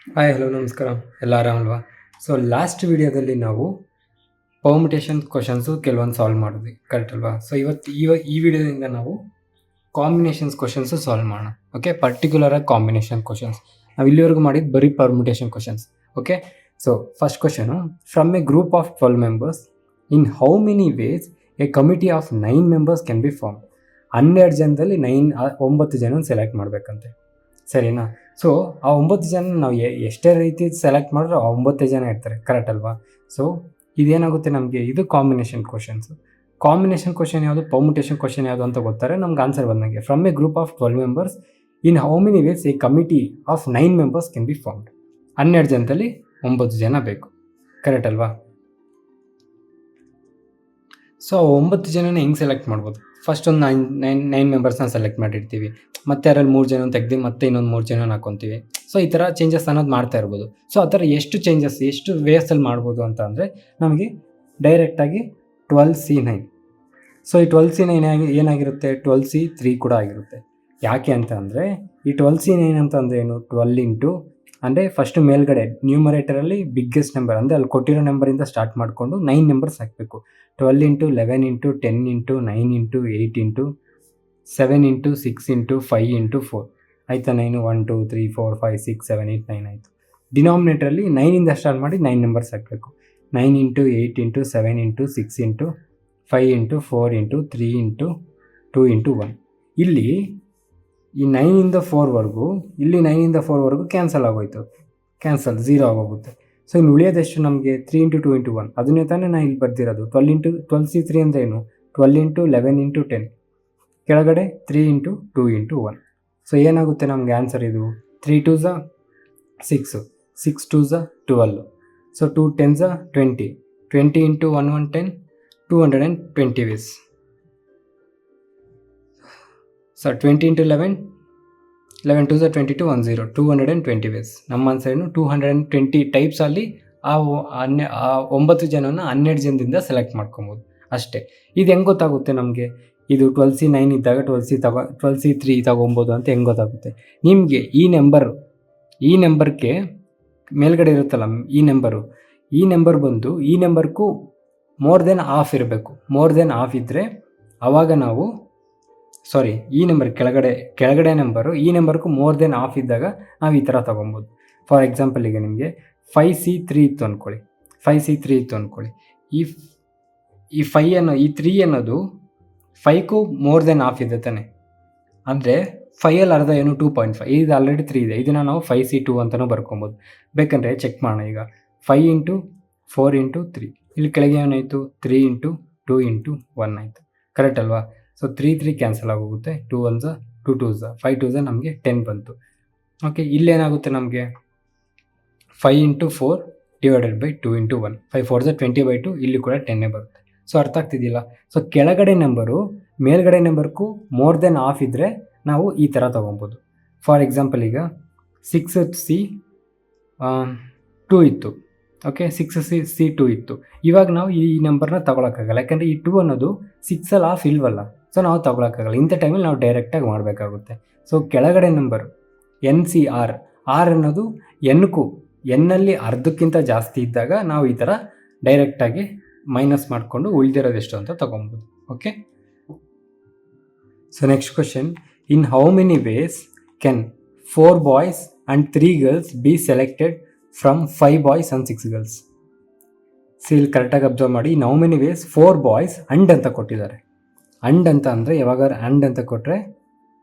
Hi hello ನಮಸ್ಕಾರ, ಎಲ್ಲ ಆರಾಮಲ್ವಾ? So last ವಿಡಿಯೋದಲ್ಲಿ ನಾವು ಪರ್ಮಿಟೇಷನ್ ಕ್ವಶನ್ಸು ಕೆಲವೊಂದು ಸಾಲ್ವ್ ಮಾಡಿದ್ವಿ, ಕರೆಕ್ಟ್ ಅಲ್ವಾ? ಸೊ ಈ ವಿಡಿಯೋದಿಂದ ನಾವು ಕಾಂಬಿನೇಷನ್ಸ್ ಕ್ವಶನ್ಸು ಸಾಲ್ವ್ ಮಾಡೋಣ. ಓಕೆ, ಪರ್ಟಿಕ್ಯುಲರ್ ಆಗಿ ಕಾಂಬಿನೇಷನ್ ಕ್ವಶನ್ಸ್. ನಾವು ಇಲ್ಲಿವರೆಗೂ ಮಾಡಿದ್ದು ಬರೀ permutation questions. Okay, so first question, from a group of 12 members in how many ways a committee of 9 members can be form. 12 ಜನದಲ್ಲಿ 9 ಜನ ಸೆಲೆಕ್ಟ್ ಮಾಡಬೇಕಂತೆ, ಸರಿನಾ? ಸೊ ಆ 9 ಜನ ನಾವು ಎಷ್ಟೇ ರೀತಿ ಸೆಲೆಕ್ಟ್ ಮಾಡಿದ್ರು ಆ 9 ಜನ ಇರ್ತಾರೆ, ಕರೆಕ್ಟ್ ಅಲ್ವಾ? ಸೊ ಇದೇನಾಗುತ್ತೆ ನಮಗೆ, ಇದು ಕಾಂಬಿನೇಷನ್ ಕ್ವಶನ್ಸು. ಕಾಂಬಿನೇಷನ್ ಕ್ವಶನ್ ಯಾವುದು, ಪರ್ಮಿಟೇಷನ್ ಕ್ವಶನ್ ಯಾವುದು ಅಂತ ಗೊತ್ತಾರೆ ನಮ್ಗೆ ಆನ್ಸರ್ ಬಂದಂಗೆ. From a group of 12 members in how many ways a committee of 9 members can be formed. 12 ಜನದಲ್ಲಿ 9 ಜನ ಬೇಕು, ಕರೆಕ್ಟ್ ಅಲ್ವಾ? ಸೊ 9 ಜನನ ಹೆಂಗೆ ಸೆಲೆಕ್ಟ್ ಮಾಡ್ಬೋದು? ಫಸ್ಟ್ ಒಂದು ನೈನ್ ಮೆಂಬರ್ಸ್ನ ಸೆಲೆಕ್ಟ್ ಮಾಡಿರ್ತೀವಿ, ಮತ್ತೆ ಯಾರಲ್ಲಿ 3 ಜನ ತೆಗ್ದು ಮತ್ತೆ ಇನ್ನೊಂದು 3 ಜನ ಹಾಕೊತೀವಿ. ಸೊ ಈ ಥರ ಚೇಂಜಸ್ ಅನ್ನೋದು ಮಾಡ್ತಾ ಇರ್ಬೋದು. ಸೊ ಆ ಥರ ಎಷ್ಟು ಚೇಂಜಸ್, ಎಷ್ಟು ವೇಸಲ್ಲಿ ಮಾಡ್ಬೋದು ಅಂತ ಅಂದರೆ ನಮಗೆ ಡೈರೆಕ್ಟಾಗಿ 12C9. ಸೊ ಈ 12C9 ಏನಾಗಿರುತ್ತೆ, 12C3 ಕೂಡ ಆಗಿರುತ್ತೆ. ಯಾಕೆ ಅಂತ ಅಂದರೆ ಈ 12C9 ಅಂತ ಅಂದರೆ ಏನು, 12 ಇಂಟು ಅಂದರೆ ಫಸ್ಟು ಮೇಲ್ಗಡೆ ನ್ಯೂಮರೇಟರಲ್ಲಿ ಬಿಗ್ಗೆಸ್ಟ್ ನಂಬರ್ ಅಂದರೆ ಅಲ್ಲಿ ಕೊಟ್ಟಿರೋ ನಂಬರಿಂದ ಸ್ಟಾರ್ಟ್ ಮಾಡಿಕೊಂಡು 9 ನಂಬರ್ಸ್ ಹಾಕಬೇಕು. 12 into 11 into 10 into 9 into 8 into 7 into 6 into 5 into 4 ಆಯಿತಾ? 9 1 2 3 4 5 6 7 8 9 ಆಯಿತು. ಡಿನಾಮಿನೇಟ್ರಲ್ಲಿ 9ಇಂದ ಸ್ಟಾರ್ಟ್ ಮಾಡಿ 9 ನಂಬರ್ಸ್ ಹಾಕಬೇಕು. 9 into 8 into 7 into 6 into 5 into 4 into 3 into 2 into 1. ಇಲ್ಲಿ ಈ 9ಇಂದ 4ವರೆಗೂ, ಇಲ್ಲಿ 9ಇಂದ 4ವರೆಗೂ ಕ್ಯಾನ್ಸಲ್ ಆಗೋಯ್ತು, ಕ್ಯಾನ್ಸಲ್ 0 ಆಗೋಗುತ್ತೆ. ಸೊ ಇನ್ನು ಉಳಿಯೋದೆಷ್ಟು ನಮಗೆ, 3 ಇಂಟು 2 ಇಂಟು 1. ಅದನ್ನೇ ತಾನೇ ನಾನು ಇಲ್ಲಿ ಬರ್ದಿರೋದು. 12C3 ಅಂದರೆ ಏನು, 12 ಇಂಟು 11 ಇಂಟು 10, ಕೆಳಗಡೆ 3 ಇಂಟು 2 ಇಂಟು 1. ಸೊ ಏನಾಗುತ್ತೆ ನಮಗೆ ಆನ್ಸರ್ ಇದು, 3 2s 6, 6 2s 12, so 2 10s 20, 20 into 1 1 10, 220 ways. So 20 into 11 2s 22 1 0, 220 ways. ನಮ್ಮ ಆನ್ಸರ್ ಏನು, 220 ಟೈಪ್ಸಲ್ಲಿ ಆ 9 ಜನನ 12 ಜನದಿಂದ ಸೆಲೆಕ್ಟ್ ಮಾಡ್ಕೊಬೋದು ಅಷ್ಟೇ. ಇದು ಹೆಂಗೆ ಗೊತ್ತಾಗುತ್ತೆ ನಮಗೆ, ಇದು 12C9 ಇದ್ದಾಗ 12C3 ತಗೊಬೋದು ಅಂತ ಹೆಂಗೆ ಗೊತ್ತಾಗುತ್ತೆ ನಿಮಗೆ? ಈ ನಂಬರ್ಗೆ ಮೇಲ್ಗಡೆ ಇರುತ್ತಲ್ಲ ಈ ನಂಬರ್ ಬಂದು ಈ ನಂಬರ್ಗೂ ಮೋರ್ ದೆನ್ ಹಾಫ್ ಇರಬೇಕು. ಮೋರ್ ದೆನ್ ಹಾಫ್ ಇದ್ದರೆ ಆವಾಗ ನಾವು ಈ ನಂಬರ್ ಕೆಳಗಡೆ ನಂಬರು ಈ ನಂಬರ್ಗೂ ಮೋರ್ ದೆನ್ ಹಾಫ್ ಇದ್ದಾಗ ನಾವು ಈ ಥರ ತೊಗೊಬೋದು. ಫಾರ್ ಎಕ್ಸಾಂಪಲ್ ಈಗ ನಿಮಗೆ 5C3 ಇತ್ತು ಅಂದ್ಕೊಳ್ಳಿ, 5C3 ಇತ್ತು ಅಂದ್ಕೊಳ್ಳಿ. ಈ 3 ಅನ್ನೋದು 5ಗೂ ಮೋರ್ ದೆನ್ ಹಾಫ್ ಇದೆ ತಾನೆ, ಅಂದರೆ 5ಅಲ್ಲಿ ಅರ್ಧ ಏನು, 2.5. ಇದು ಆಲ್ರೆಡಿ 3 ಇದೆ, ಇದನ್ನು ನಾವು 5C2 ಅಂತಲೂ ಬರ್ಕೊಬೋದು. ಬೇಕಂದರೆ ಚೆಕ್ ಮಾಡೋಣ. ಈಗ 5 ಇಂಟು 4 ಇಂಟು 3, ಇಲ್ಲಿ ಕೆಳಗೆ ಏನಾಯಿತು, 3 ಇಂಟು 2 ಇಂಟು 1 ಆಯಿತು, ಕರೆಕ್ಟ್ ಅಲ್ವಾ? ಸೊ 3 3 ಕ್ಯಾನ್ಸಲ್ ಆಗೋಗುತ್ತೆ, 2 1s 2 2s 5 2s ನಮಗೆ 10 ಬಂತು. ಓಕೆ, ಇಲ್ಲೇನಾಗುತ್ತೆ ನಮಗೆ 5 into 4 divided by 2 into 1, 5 4s 20/2, ಇಲ್ಲಿ ಕೂಡ 10 ಬರುತ್ತೆ. ಸೊ ಅರ್ಥ ಆಗ್ತಿದ್ದಿಲ್ಲ? ಸೊ ಕೆಳಗಡೆ ನಂಬರು ಮೇಲ್ಗಡೆ ನಂಬರ್ಗೂ ಮೋರ್ ದೆನ್ ಹಾಫ್ ಇದ್ದರೆ ನಾವು ಈ ಥರ ತೊಗೊಬೋದು. ಫಾರ್ ಎಕ್ಸಾಂಪಲ್ ಈಗ 6C2 ಇತ್ತು, ಓಕೆ, 6C2 ಇತ್ತು. ಇವಾಗ ನಾವು ಈ ನಂಬರ್ನ ತಗೊಳಕ್ಕಾಗಲ್ಲ, ಯಾಕಂದರೆ ಈ 2 ಅನ್ನೋದು 6ಅಲ್ಲಿ ಹಾಫ್ ಇಲ್ವಲ್ಲ, ಸೊ ನಾವು ತಗೊಳಕ್ಕಾಗಲ್ಲ. ಇಂಥ ಟೈಮಲ್ಲಿ ನಾವು ಡೈರೆಕ್ಟಾಗಿ ಮಾಡಬೇಕಾಗುತ್ತೆ. ಸೊ ಕೆಳಗಡೆ ನಂಬರು NCR, ಆರ್ ಅನ್ನೋದು ಎನ್ನಲ್ಲಿ ಅರ್ಧಕ್ಕಿಂತ ಜಾಸ್ತಿ ಇದ್ದಾಗ ನಾವು ಈ ಥರ ಡೈರೆಕ್ಟಾಗಿ ಮೈನಸ್ ಮಾಡಿಕೊಂಡು ಉಳಿದಿರೋದು ಎಷ್ಟು ಅಂತ ತೊಗೊಬೋದು. Okay, so next question, in how many ways can 4 boys and 3 girls be selected from 5 boys and 6 girls? So ಇಲ್ಲಿ ಕರೆಕ್ಟಾಗಿ ಅಬ್ಸರ್ವ್ ಮಾಡಿ. In how many ways 4 boys and ಅಂತ ಕೊಟ್ಟಿದ್ದಾರೆ. ಅಂಡ್ ಅಂತ ಅಂದರೆ ಯಾವಾಗಾರು ಅಂಡ್ ಅಂತ ಕೊಟ್ಟರೆ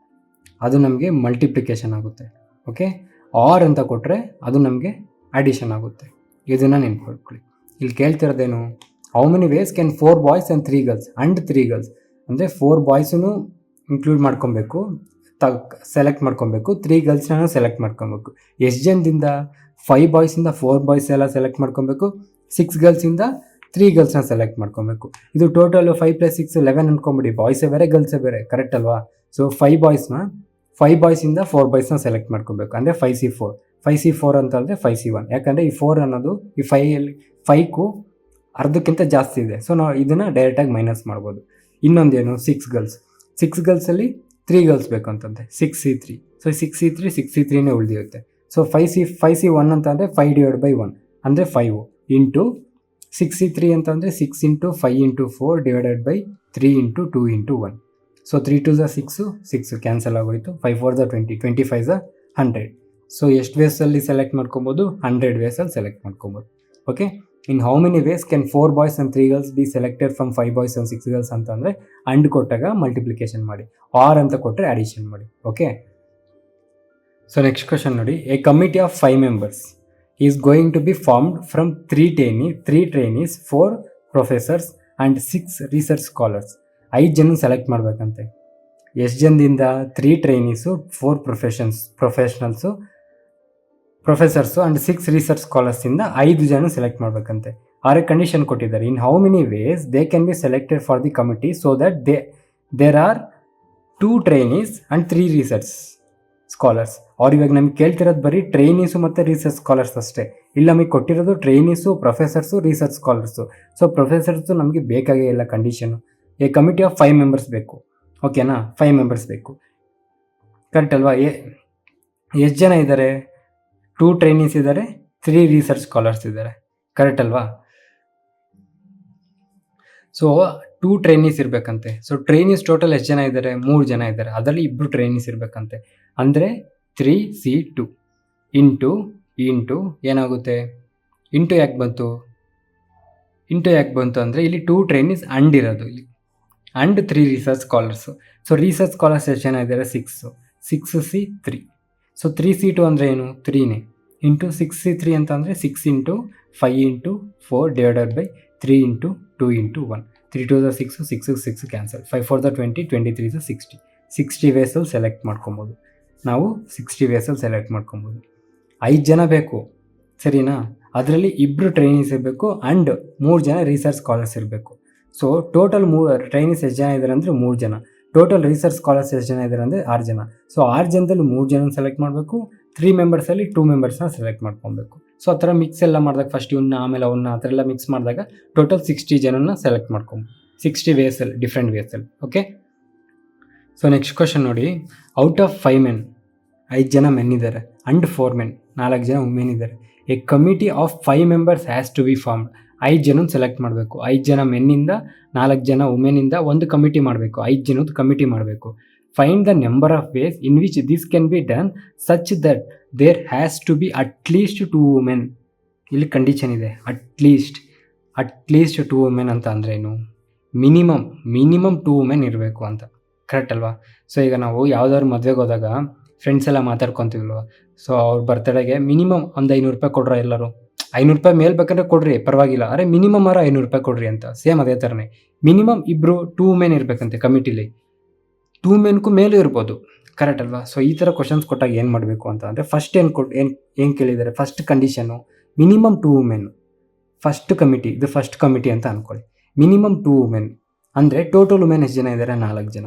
ಅದು ನಮಗೆ ಮಲ್ಟಿಪ್ಲಿಕೇಶನ್ ಆಗುತ್ತೆ. ಓಕೆ, ಆರ್ ಅಂತ ಕೊಟ್ಟರೆ ಅದು ನಮಗೆ ಅಡಿಷನ್ ಆಗುತ್ತೆ. ಇದನ್ನು ನೆನ್ಪಿಟ್ಕೊಳ್ಳಿ. ಇಲ್ಲಿ ಕೇಳ್ತಿರೋದೇನು, how many ways can 4 boys and 3 girls and 3 girls ಅಂದರೆ 4 ಬಾಯ್ಸೂ ಇನ್ಕ್ಲೂಡ್ ಮಾಡ್ಕೊಬೇಕು, ಸೆಲೆಕ್ಟ್ ಮಾಡ್ಕೊಬೇಕು, 3 ಗರ್ಲ್ಸ್ನ ಸೆಲೆಕ್ಟ್ ಮಾಡ್ಕೊಬೇಕು. ಎಷ್ಟು ಜನದಿಂದ? 5 ಬಾಯ್ಸಿಂದ 4 ಬಾಯ್ಸ್ ಎಲ್ಲ ಸೆಲೆಕ್ಟ್ ಮಾಡ್ಕೊಬೇಕು, 6 ಗರ್ಲ್ಸಿಂದ 3 ಗರ್ಲ್ಸ್ನ ಸೆಲೆಕ್ಟ್ ಮಾಡ್ಕೊಬೇಕು. ಇದು ಟೋಟಲು 5 + 6 11 ಅಂದ್ಕೊಂಬಿಡಿ, ಬಾಯ್ಸೇ ಬೇರೆ ಗರ್ಲ್ಸೇ ಬೇರೆ, ಕರೆಕ್ಟ್ ಅಲ್ವಾ? ಸೊ 5 ಬಾಯ್ಸಿಂದ 4 ಬಾಯ್ಸ್ನ ಸೆಲೆಕ್ಟ್ ಮಾಡ್ಕೊಬೇಕು, ಅಂದರೆ 5C4. 5C4 ಅಂತಂದರೆ 5C1, ಯಾಕಂದರೆ ಈ 4 ಅನ್ನೋದು ಈ 5ಗೂ ಅರ್ಧಕ್ಕಿಂತ ಜಾಸ್ತಿ ಇದೆ. ಸೊ ನಾವು ಇದನ್ನು ಡೈರೆಕ್ಟಾಗಿ ಮೈನಸ್ ಮಾಡ್ಬೋದು. ಇನ್ನೊಂದೇನು, 6 ಗರ್ಲ್ಸಲ್ಲಿ 3 ಗರ್ಲ್ಸ್ ಬೇಕು ಅಂತಂದರೆ 6C3. So 6C3 6C3ನೇ ಉಳಿದಿರುತ್ತೆ. So 5C1 ಅಂತ ಅಂದರೆ 5/1 ಅಂದರೆ 5 ಇಂಟು 6C3 ಅಂತ ಅಂದರೆ 6 into 5 into 4 divided by 3 into 2 into 1. So 3 2 6 cancel ಆಗೋಯ್ತು. 5 4 20, 25 100. ಸೊ ಎಷ್ಟು ವೇಸಲ್ಲಿ ಸೆಲೆಕ್ಟ್ ಮಾಡ್ಕೊಬೋದು? 100 ವೇಸಲ್ಲಿ ಸೆಲೆಕ್ಟ್ ಮಾಡ್ಕೊಬೋದು. Okay, in how many ways can 4 boys and 3 girls be selected from 5 boys and 6 girls ಅಂತ ಅಂದರೆ ಅಂಡ್ ಕೊಟ್ಟಾಗ ಮಲ್ಟಿಪ್ಲಿಕೇಶನ್ ಮಾಡಿ, ಆರ್ ಅಂತ ಕೊಟ್ಟರೆ ಅಡಿಷನ್ ಮಾಡಿ. ಓಕೆ, ಸೊ ನೆಕ್ಸ್ಟ್ ಕ್ವಶನ್ ನೋಡಿ. A committee of 5 members is going to be formed from 3 trainees 4 professors and 6 research scholars. 5 ಜನ select ಮಾಡಬೇಕಂತೆ. ಎಷ್ಟು ಜನದಿಂದ? 3 trainees, 4 professionals professors and 6 research ಸ್ಕಾಲರ್ಸಿಂದ 5 ಜನ ಸೆಲೆಕ್ಟ್ ಮಾಡಬೇಕಂತೆ. ಅವರಿಗೆ ಕಂಡೀಷನ್ ಕೊಟ್ಟಿದ್ದಾರೆ. In how many ways they can be selected for the committee so that there are 2 trainees and 3 research scholars. ಅವ್ರು ಇವಾಗ ನಮಗೆ ಕೇಳ್ತಿರೋದು ಬರೀ ಟ್ರೈನೀಸು ಮತ್ತು ರಿಸರ್ಚ್ ಸ್ಕಾಲರ್ಸ್ ಅಷ್ಟೇ. ಇಲ್ಲಿ ನಮಗೆ ಕೊಟ್ಟಿರೋದು trainees, professors, research scholars. So professors ನಮಗೆ ಬೇಕಾಗೇ ಇಲ್ಲ condition. A committee of 5 members ಬೇಕು. ಓಕೆನಾ, 5 ಮೆಂಬರ್ಸ್ ಬೇಕು. ಕರೆಕ್ಟ್ ಅಲ್ವಾ? ಎಷ್ಟು ಜನ ಇದ್ದಾರೆ? 2 ಟ್ರೈನೀಸ್ ಇದ್ದಾರೆ, 3 ರಿಸರ್ಚ್ ಸ್ಕಾಲರ್ಸ್ ಇದ್ದಾರೆ. ಕರೆಕ್ಟ್ ಅಲ್ವಾ? ಸೊ 2 ಟ್ರೈನೀಸ್ ಇರಬೇಕಂತೆ. ಸೊ ಟ್ರೈನೀಸ್ ಟೋಟಲ್ ಎಷ್ಟು ಜನ ಇದ್ದಾರೆ? 3 ಜನ ಇದ್ದಾರೆ. ಅದರಲ್ಲಿ 2 ಟ್ರೈನೀಸ್ ಇರಬೇಕಂತೆ. ಅಂದರೆ 3C2 ಇಂಟು ಏನಾಗುತ್ತೆ? ಇಂಟು ಯಾಕೆ ಬಂತು ಅಂದರೆ ಇಲ್ಲಿ 2 ಟ್ರೈನೀಸ್ ಅಂಡ್ ಇರೋದು ಇಲ್ಲಿ, and 3 research scholars. So research scholars ಎಷ್ಟು ಜನ ಇದ್ದಾರೆ? 6C3. ಸೊ 3C2 ಅಂದರೆ ಏನು? 3ನೇ ಇಂಟು 6C3 ಅಂತ ಅಂದರೆ 6 into 5 into 4 divided by 3 into 2 into 1. 3 2 6 6 cancel. 5 4 20, 23 60. 60 ವೇಸಲ್ಲಿ ಸೆಲೆಕ್ಟ್ ಮಾಡ್ಕೊಬೋದು. ನಾವು 60 ವೇಸಲ್ಲಿ ಸೆಲೆಕ್ಟ್ ಮಾಡ್ಕೊಬೋದು. 5 ಜನ ಬೇಕು, ಸರಿನಾ? ಅದರಲ್ಲಿ 2 ಟ್ರೈನೀಸ್ ಇರಬೇಕು ಆ್ಯಂಡ್ 3 ಜನ ರಿಸರ್ಚ್ ಸ್ಕಾಲರ್ಸ್ ಇರಬೇಕು. ಸೊ ಟೋಟಲ್ ಟ್ರೈನೀಸ್ ಎಷ್ಟು ಜನ ಇದ್ದಾರೆ ಅಂದರೆ 3 ಜನ. ಟೋಟಲ್ ರಿಸರ್ಚ್ ಸ್ಕಾಲರ್ಸ್ ಎಷ್ಟು ಜನ ಇದ್ದಾರೆ ಅಂದರೆ 6 ಜನ. ಸೊ 6 ಜನದಲ್ಲಿ 3 ಜನ ಸೆಲೆಕ್ಟ್ ಮಾಡಬೇಕು. 3 ಮೆಂಬರ್ಸಲ್ಲಿ 2 ಮೆಂಬರ್ಸ್ನ ಸೆಲೆಕ್ಟ್ ಮಾಡ್ಕೊಬೇಕು. ಸೊ ಆ ಥರ ಮಿಕ್ಸ್ ಎಲ್ಲ ಮಾಡಿದಾಗ ಫಸ್ಟ್ ಇವನ್ನ ಆಮೇಲೆ ಅವನ್ನ ಆ ಥರ ಎಲ್ಲ ಮಿಕ್ಸ್ ಮಾಡಿದಾಗ ಟೋಟಲ್ 60 ಜನನ ಸೆಲೆಕ್ಟ್ ಮಾಡ್ಕೊಬೋದು. 60 ವೇಸಲ್ಲಿ, ಡಿಫ್ರೆಂಟ್ ವೇಸಲ್ಲಿ. ಓಕೆ, ಸೊ ನೆಕ್ಸ್ಟ್ ಕ್ವಶನ್ ನೋಡಿ. ಔಟ್ ಆಫ್ 5 men 5 ಜನ ಮೆನ್ ಇದ್ದಾರೆ ಅಂಡ್ 4 men 4 ಜನ ವುಮೆನ್ ಇದ್ದಾರೆ. A committee of 5 members has to be formed. 5 ಜನ ಸೆಲೆಕ್ಟ್ ಮಾಡಬೇಕು. 5 ಜನ ಮೆನ್ನಿಂದ, 4 ಜನ ವುಮೆನಿಂದ ಒಂದು ಕಮಿಟಿ ಮಾಡಬೇಕು. 5 ಜನದ ಕಮಿಟಿ ಮಾಡಬೇಕು. Find the number of ways in which this can be done such that there has to be at least 2 women. ಇಲ್ಲಿ ಕಂಡೀಷನ್ ಇದೆ, ಅಟ್ಲೀಸ್ಟ್ 2 women ಅಂತ ಅಂದರೆ ಏನು? ಮಿನಿಮಮ್ 2 women ಇರಬೇಕು ಅಂತ. ಕರೆಕ್ಟ್ ಅಲ್ವಾ? ಸೊ ಈಗ ನಾವು ಯಾವುದಾದ್ರು ಮದುವೆಗೆ ಹೋದಾಗ ಫ್ರೆಂಡ್ಸ್ ಎಲ್ಲ ಮಾತಾಡ್ಕೊತೀವಲ್ವ. ಸೊ ಅವ್ರ ಬರ್ತಡೆಗೆ ಮಿನಿಮಮ್ ಒಂದು 500 ರೂಪಾಯಿ ಕೊಡ್ರ ಎಲ್ಲರೂ. 500 ರೂಪಾಯಿ ಮೇಲೆ ಬೇಕಂದ್ರೆ ಕೊಡ್ರಿ, ಪರವಾಗಿಲ್ಲ. ಅರೆ ಮಿನಿಮಮ್ 500 ರೂಪಾಯಿ ಕೊಡ್ರಿ ಅಂತ. ಸೇಮ್ ಅದೇ ಥರನೇ ಮಿನಿಮಮ್ 2 women ಇರಬೇಕಂತೆ ಕಮಿಟಿಲಿ. 2 womenಗೂ ಮೇಲೂ ಇರ್ಬೋದು. ಕರೆಕ್ಟ್ ಅಲ್ವಾ? ಸೊ ಈ ಥರ ಕ್ವಶನ್ಸ್ ಕೊಟ್ಟಾಗ ಏನು ಮಾಡಬೇಕು ಅಂತ ಅಂದರೆ ಫಸ್ಟ್ ಏನು ಕೇಳಿದ್ದಾರೆ? First condition minimum 2 women. First committee, ಇದು ಫಸ್ಟ್ ಕಮಿಟಿ ಅಂತ ಅಂದ್ಕೊಳ್ಳಿ. ಮಿನಿಮಮ್ 2 women ಅಂದರೆ ಟೋಟಲ್ ವುಮೆನ್ ಎಷ್ಟು ಜನ ಇದ್ದಾರೆ? 4 ಜನ.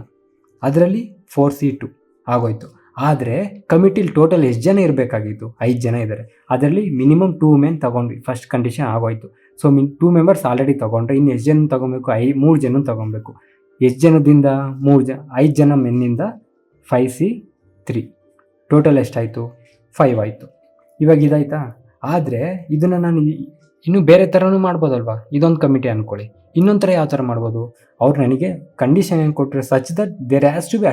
ಅದರಲ್ಲಿ 4C2 ಆಗೋಯ್ತು. ಆದರೆ ಕಮಿಟಿಲಿ ಟೋಟಲ್ ಎಷ್ಟು ಜನ ಇರಬೇಕಾಗಿತ್ತು? 5 ಜನ ಇದ್ದಾರೆ. ಅದರಲ್ಲಿ ಮಿನಿಮಮ್ 2 women ತೊಗೊಂಡ್ವಿ. ಫಸ್ಟ್ ಕಂಡೀಷನ್ ಆಗೋಯ್ತು. ಸೊ 2 members ಆಲ್ರೆಡಿ ತೊಗೊಂಡ್ರೆ ಇನ್ನು ಎಷ್ಟು ಜನ ತೊಗೊಬೇಕು? 3 ಜನ ತೊಗೊಬೇಕು. ಎಷ್ಟು ಜನದಿಂದ? 5 ಜನ ಮೆನ್ನಿಂದ 5C3. ಟೋಟಲ್ ಎಷ್ಟಾಯಿತು? 5 ಆಯಿತು. ಇವಾಗ ಇದಾಯ್ತಾ? ಆದರೆ ಇದನ್ನು ನಾನು ಇನ್ನೂ ಬೇರೆ ಥರನೂ ಮಾಡ್ಬೋದಲ್ವಾ? ಇದೊಂದು ಕಮಿಟಿ ಅಂದ್ಕೊಳ್ಳಿ. ಇನ್ನೊಂದು ಥರ ಯಾವ ಥರ ಮಾಡ್ಬೋದು? ಅವ್ರು ನನಗೆ ಕಂಡೀಷನ್ ಏನು ಕೊಟ್ಟರೆ such that there has to be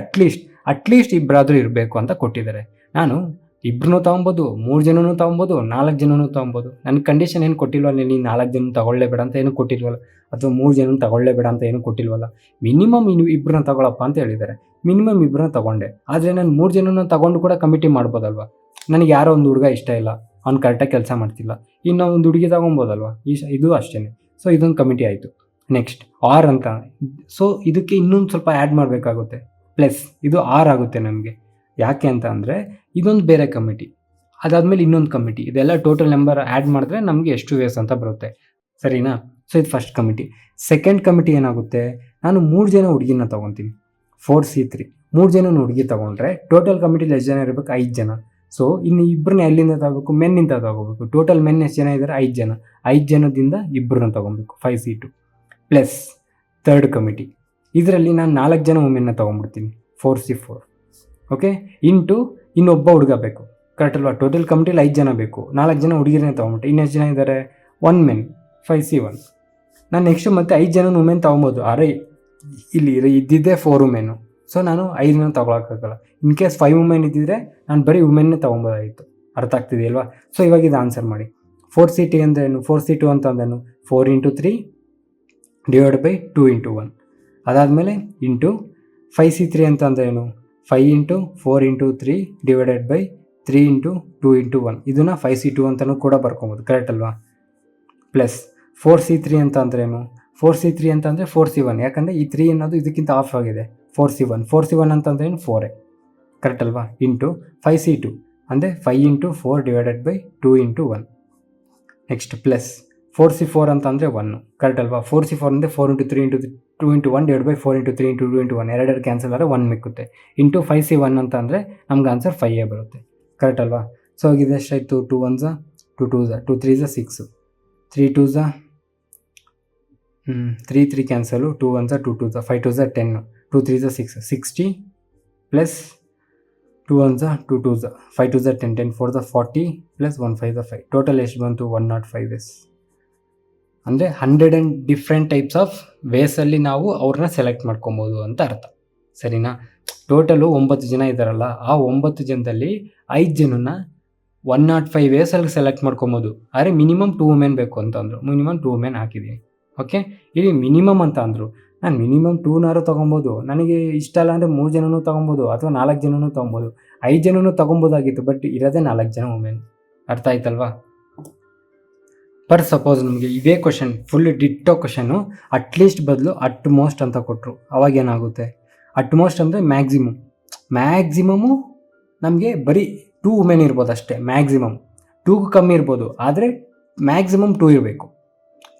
at least ಇಬ್ಬರಾದರೂ ಇರಬೇಕು ಅಂತ ಕೊಟ್ಟಿದ್ದಾರೆ. ನಾನು 2 ತೊಗೊಬೋದು, 3 ಜನನೂ ತೊಗೊಬೋದು, 4 ಜನನೂ ತೊಗೊಬೋದು. ನನಗೆ ಕಂಡೀಷನ್ ಏನು ಕೊಟ್ಟಿಲ್ವಲ್ಲ, ನೀನು 4 ಜನ ತೊಗೊಳ್ಳೇಬೇಡ ಅಂತ ಏನು ಕೊಟ್ಟಿಲ್ವಲ್ಲ, ಅಥವಾ 3 ಜನ ತೊಗೊಳ್ಳೇಬೇಡ ಅಂತ ಏನು ಕೊಟ್ಟಿಲ್ವಲ್ಲ. ಮಿನಿಮಮ್ 2 ತೊಗೊಳಪ್ಪ ಅಂತ ಹೇಳಿದ್ದಾರೆ. ಮಿನಿಮಮ್ 2 ತೊಗೊಂಡೆ. ಆದರೆ ನಾನು 3 ಜನನ ತೊಗೊಂಡು ಕೂಡ ಕಮಿಟಿ ಮಾಡ್ಬೋದಲ್ವ? ನನಗೆ ಯಾರೋ ಒಂದು ಹುಡುಗ ಇಷ್ಟ ಇಲ್ಲ, ಅವ್ನು ಕರೆಕ್ಟಾಗಿ ಕೆಲಸ ಮಾಡ್ತಿಲ್ಲ, ಇನ್ನೂ ಒಂದು ಹುಡುಗಿ ತೊಗೊಬೋದಲ್ವ? ಇದು ಅಷ್ಟೇ. ಸೊ ಇದೊಂದು ಕಮಿಟಿ ಆಯಿತು. ನೆಕ್ಸ್ಟ್ ಆರ್ ಅಂತ. ಸೊ ಇದಕ್ಕೆ ಇನ್ನೊಂದು ಸ್ವಲ್ಪ ಆ್ಯಡ್ ಮಾಡಬೇಕಾಗುತ್ತೆ. ಪ್ಲಸ್ ಇದು 6 ಆಗುತ್ತೆ ನಮಗೆ. ಯಾಕೆ ಅಂತ ಅಂದರೆ ಇದೊಂದು ಬೇರೆ ಕಮಿಟಿ, ಅದಾದಮೇಲೆ ಇನ್ನೊಂದು ಕಮಿಟಿ, ಇದೆಲ್ಲ ಟೋಟಲ್ ನಂಬರ್ ಆ್ಯಡ್ ಮಾಡಿದ್ರೆ ನಮಗೆ ಎಷ್ಟು ವೇಸ್ ಅಂತ ಬರುತ್ತೆ. ಸರಿನಾ? ಸೊ ಇದು ಫಸ್ಟ್ ಕಮಿಟಿ. ಸೆಕೆಂಡ್ ಕಮಿಟಿ ಏನಾಗುತ್ತೆ? ನಾನು 3 ಜನ ಹುಡುಗಿನ ತೊಗೊತೀನಿ, 4C3. 3 ಜನ ಹುಡುಗಿ ತೊಗೊಂಡ್ರೆ ಟೋಟಲ್ ಕಮಿಟಿಲಿ ಎಷ್ಟು ಜನ ಇರಬೇಕು? 5 ಜನ. ಸೊ ಇನ್ನು 2 ಎಲ್ಲಿಂದ ತಗೋಬೇಕು? ಮೆನ್ನಿಂದ ತಗೋಬೇಕು. ಟೋಟಲ್ ಮೆನ್ ಎಷ್ಟು ಜನ ಇದ್ದಾರೆ? 5 ಜನ. 5 ಜನದಿಂದ 2 ತೊಗೊಬೇಕು, 5C2. ಪ್ಲಸ್ ಥರ್ಡ್ ಕಮಿಟಿ, ಇದರಲ್ಲಿ ನಾನು 4 ಜನ ವುಮೆನ್ನ ತೊಗೊಂಡ್ಬಿಡ್ತೀನಿ, 4C4. ಓಕೆ, ಇಂಟು ಇನ್ನೊಬ್ಬ ಹುಡುಗ ಬೇಕು ಕರೆಕ್ಟ್ ಅಲ್ವಾ? ಟೋಟಲ್ ಕಮಿಟಿಲಿ 5 ಜನ ಬೇಕು, 4 ಜನ ಹುಡುಗಿರನ್ನೇ ತೊಗೊಂಬಿಟ್ಟೆ. ಇನ್ನೆಷ್ಟು ಜನ ಇದ್ದಾರೆ? 1 ಮೆನ್ 5C1. ನಾನು ನೆಕ್ಸ್ಟು ಮತ್ತೆ 5 ಜನ ವುಮೆನ್ ತೊಗೊಬೋದು. ಅರೆ ಇಲ್ಲಿ ಇದ್ದಿದ್ದೇ 4 ವುಮೆನ್ನು, ಸೊ ನಾನು 5 ತೊಗೊಳಕ್ಕಾಗಲ್ಲ. ಇನ್ ಕೇಸ್ 5 ವುಮೆನ್ ಇದ್ದಿದ್ರೆ ನಾನು ಬರೀ ವುಮೆನ್ನೇ ತೊಗೊಬೋದಾಗಿತ್ತು. ಅರ್ಥ ಆಗ್ತಿದೆಯಲ್ವಾ? ಸೊ ಇವಾಗ ಇದು ಆನ್ಸರ್ ಮಾಡಿ. 4C2 ಅಂದ್ರೇನು? 4C2 ಅಂತ ಅಂದೇನು? 4 × 3 / 2 × 1. ಅದಾದಮೇಲೆ ಇಂಟು 5C3 ಅಂತ ಅಂದ್ರೇನು? 5 × 4 × 3 / 3 × 2 × 1. ಇದನ್ನು 5C2 ಅಂತಲೂ ಕೂಡ ಬರ್ಕೊಬೋದು. ಕರೆಕ್ಟ್ ಅಲ್ವಾ? ಪ್ಲಸ್ 4C3 ಅಂತ ಅಂದ್ರೇನು? 4C3 ಅಂತ ಅಂದರೆ 4C1, ಯಾಕಂದರೆ ಈ 3 ಅನ್ನೋದು ಇದಕ್ಕಿಂತ ಆಫ್ ಆಗಿದೆ. 4C1 ಅಂತಂದ್ರೇನು? 4. ಕರೆಕ್ಟ್ ಅಲ್ವಾ? ಇಂಟು 5C2 ಅಂದರೆ 5 × 4 / 2 × 1. ನೆಕ್ಸ್ಟ್ ಪ್ಲಸ್ 4C4 ಅಂತ ಅಂದರೆ 1. ಕರೆಕ್ಟ್ ಅಲ್ವಾ? 4C4 ಅಂದರೆ 4 × 3 × 2 × 1 / 4 × 3 × 2 × 1. ಎರಡೆರಡು ಕ್ಯಾನ್ಸಲ್ ಆದರೆ 1 ಮಿಕ್ಕುತ್ತೆ. ಇಂಟು 5C1 ಅಂತ ಅಂದರೆ ನಮ್ಗೆ ಆನ್ಸರ್ 5 ಬರುತ್ತೆ. ಕರೆಕ್ಟ್ ಅಲ್ವಾ? ಸೊ ಇದು ಎಷ್ಟಾಯಿತು? 2 1s 2 2s 2 3s 6 3 2s 3 3 cancel, 2 1s 2 2s 5 2s 10 2 3s 6 60 plus 2 1s 2 2s 5 2s 10 10 4s 40 plus 1 5s 5. Total ಎಷ್ಟು ಬಂತು? 105s. ಅಂದರೆ 100 ಡಿಫ್ರೆಂಟ್ ಟೈಪ್ಸ್ ಆಫ್ ವೇಸಲ್ಲಿ ನಾವು ಅವ್ರನ್ನ ಸೆಲೆಕ್ಟ್ ಮಾಡ್ಕೊಬೋದು ಅಂತ ಅರ್ಥ. ಸರಿನಾ? ಟೋಟಲು 9 ಜನ ಇದ್ದಾರಲ್ಲ, ಆ 9 ಜನದಲ್ಲಿ 5 ಜನನ 105 ವೇಸಲ್ಲಿ ಸೆಲೆಕ್ಟ್ ಮಾಡ್ಕೊಬೋದು. ಆದರೆ ಮಿನಿಮಮ್ 2 ವುಮೆನ್ ಬೇಕು ಅಂತಂದರು. ಮಿನಿಮಮ್ 2 ವುಮೆನ್ ಹಾಕಿದ್ದೀನಿ. ಓಕೆ, ಇಲ್ಲಿ ಮಿನಿಮಮ್ ಅಂತ ಅಂದರು. ನಾನು ಮಿನಿಮಮ್ 2ನಾರು ತೊಗೊಬೋದು. ನನಗೆ ಇಷ್ಟ ಅಲ್ಲ ಅಂದರೆ 3 ಜನನೂ ತೊಗೊಬೋದು, ಅಥವಾ 4 ಜನನೂ ತೊಗೊಬೋದು, 5 ಜನನೂ ತೊಗೊಬೋದಾಗಿತ್ತು. ಬಟ್ ಇರೋದೇ 4 ಜನ ವುಮೆನ್. ಅರ್ಥ ಆಯ್ತಲ್ವಾ? ಸಪೋಸ್ ನಮಗೆ ಇದೇ question full ditto question at least ಬದಲು ಅಟ್ ಮೋಸ್ಟ್ ಅಂತ ಕೊಟ್ಟರು, ಅವಾಗ ಏನಾಗುತ್ತೆ? ಅಟ್ ಮೋಸ್ಟ್ ಅಂದರೆ ಮ್ಯಾಕ್ಸಿಮಮ್ಮು ನಮಗೆ ಬರೀ 2 ವುಮೆನ್ ಇರ್ಬೋದು ಅಷ್ಟೇ. ಮ್ಯಾಕ್ಸಿಮಮ್ 2ಗೂ ಕಮ್ಮಿ ಇರ್ಬೋದು, ಆದರೆ ಮ್ಯಾಕ್ಸಿಮಮ್ 2 ಇರಬೇಕು.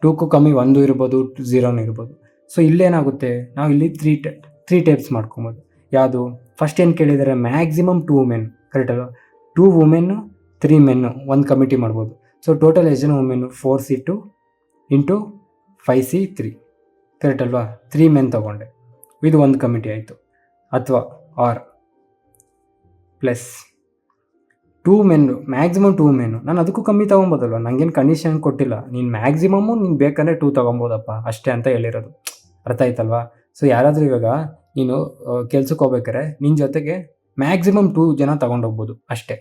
2ಕ್ಕೂ ಕಮ್ಮಿ 1 ಇರ್ಬೋದು, 0 ಇರ್ಬೋದು. ಸೊ ಇಲ್ಲೇನಾಗುತ್ತೆ? ನಾವು ಇಲ್ಲಿ 3 ಟೈಪ್ಸ್ ಮಾಡ್ಕೊಬೋದು. ಯಾವುದು? ಫಸ್ಟ್ ಏನು ಕೇಳಿದರೆ ಮ್ಯಾಕ್ಸಿಮಮ್ 2 ವುಮೆನ್. ಕರೆಕ್ಟ್ ಅಲ್ವಾ? 2 ವುಮೆನ್ನು 3 ಮೆನ್ನು ಒಂದು ಕಮಿಟಿ ಮಾಡ್ಬೋದು. ಸೊ ಟೋಟಲ್ ಎಷ್ಟು ಜನ women? 4C2 into 5C3. Correct ಅಲ್ವಾ? 3 ಮೆನ್ ತೊಗೊಂಡೆ, ಇದು ಒಂದು ಕಮಿಟಿ ಆಯಿತು. ಅಥವಾ ಆರ್ ಪ್ಲಸ್ 2 ಮೆನ್ನು, ಮ್ಯಾಕ್ಸಿಮಮ್ 2 ಮೆನ್ನು. ನಾನು ಅದಕ್ಕೂ ಕಮ್ಮಿ ತೊಗೊಬೋದಲ್ವ? ನನಗೇನು ಕಂಡೀಷನ್ ಕೊಟ್ಟಿಲ್ಲ. ನೀನು ಮ್ಯಾಕ್ಸಿಮಮ್ಮು ನೀನು ಬೇಕಂದರೆ 2 ತೊಗೊಬೋದಪ್ಪ ಅಷ್ಟೇ ಅಂತ ಹೇಳಿರೋದು. ಅರ್ಥ ಆಯ್ತಲ್ವಾ? ಸೊ ಯಾರಾದರೂ ಇವಾಗ ನೀನು ಕೆಲ್ಸಕ್ಕೆ ಹೋಗ್ಬೇಕಾರೆ ನಿನ್ನ ಜೊತೆಗೆ ಮ್ಯಾಕ್ಸಿಮಮ್ 2 ಜನ ತೊಗೊಂಡೋಗ್ಬೋದು ಅಷ್ಟೇ.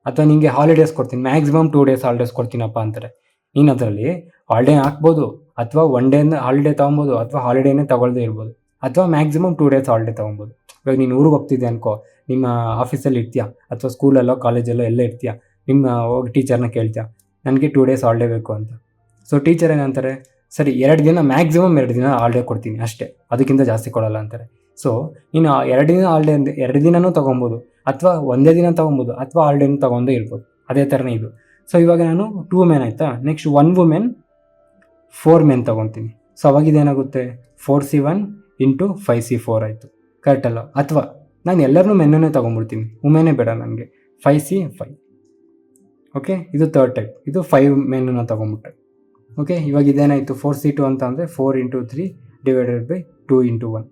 ಅಥವಾ ನಿಮಗೆ ಹಾಲಿಡೇಸ್ ಕೊಡ್ತೀನಿ, ಮ್ಯಾಕ್ಸಿಮಮ್ 2 ಡೇಸ್ ಹಾಲಿಡೇಸ್ ಕೊಡ್ತೀನಪ್ಪ ಅಂತಾರೆ. ನೀನು ಅದರಲ್ಲಿ ಹಾಲಿಡೇ ಹಾಕ್ಬೋದು, ಅಥವಾ 1 ಡೇನ ಹಾಲಿಡೇ ತೊಗೊಬೋದು, ಅಥವಾ ಹಾಲಿಡೇನೇ ತೊಗೊಳ್ದೇ ಇರ್ಬೋದು, ಅಥವಾ ಮ್ಯಾಕ್ಸಿಮಮ್ 2 ಡೇಸ್ ಹಾಲಿಡೇ ತೊಗೊಬೋದು. ಇವಾಗ ನೀನು ಊರಿಗೆ ಹೋಗ್ತಿದ್ದೆ ಅನ್ಕೋ, ನಿಮ್ಮ ಆಫೀಸಲ್ಲಿ ಇರ್ತೀಯ, ಅಥವಾ ಸ್ಕೂಲಲ್ಲೋ ಕಾಲೇಜಲ್ಲೋ ಎಲ್ಲ ಇರ್ತೀಯ, ನಿಮ್ಮ ಹೋಗಿ ಟೀಚರ್ನ ಕೇಳ್ತೀಯ, ನನಗೆ 2 ಡೇಸ್ ಹಾಲಿಡೇ ಬೇಕು ಅಂತ. ಸೊ ಟೀಚರ್ ಏನಂತಾರೆ? ಸರಿ 2 ದಿನ, ಮ್ಯಾಕ್ಸಿಮಮ್ 2 ದಿನ ಹಾಲಿಡೇ ಕೊಡ್ತೀನಿ ಅಷ್ಟೇ, ಅದಕ್ಕಿಂತ ಜಾಸ್ತಿ ಕೊಡಲ್ಲ ಅಂತಾರೆ. ಸೊ ನೀನು 2 ದಿನ ಹಾಲಿಡೇ 2 ದಿನನೂ ತೊಗೊಬೋದು, ಅಥವಾ ಒಂದೇ ದಿನ ತೊಗೊಬೋದು, ಅಥವಾ ಹಾಲಿಡೇನೂ ತೊಗೊಂಡೇ ಇರ್ಬೋದು. ಅದೇ ಥರನೇ ಇದು. ಸೊ ಇವಾಗ ನಾನು 2 ವುಮೆನ್ ಆಯಿತಾ, ನೆಕ್ಸ್ಟ್ 1 ವುಮೆನ್ 4 ಮೆನ್ ತೊಗೊತೀನಿ. ಸೊ ಅವಾಗಿದೇನಾಗುತ್ತೆ? 4C1 ಇಂಟು 5C4 ಆಯಿತು. ಕರೆಕ್ಟ್ ಅಲ್ಲ? ಅಥವಾ ನಾನು ಎಲ್ಲರನ್ನೂ ಮೆನ್ನನ್ನೇ ತೊಗೊಂಡ್ಬಿಡ್ತೀನಿ, ವುಮೆನೇ ಬೇಡ ನನಗೆ, 5C5. ಓಕೆ, ಇದು ಥರ್ಡ್ ಟೈಪ್. ಇದು 5 ಮೆನ್ನನ್ನು ತೊಗೊಂಡ್ಬಿಟ್ರೆ. ಓಕೆ, ಇವಾಗ ಇದೇನಾಯಿತು? 4C2 ಅಂತ ಅಂದರೆ 4 × 3 / 2 × 1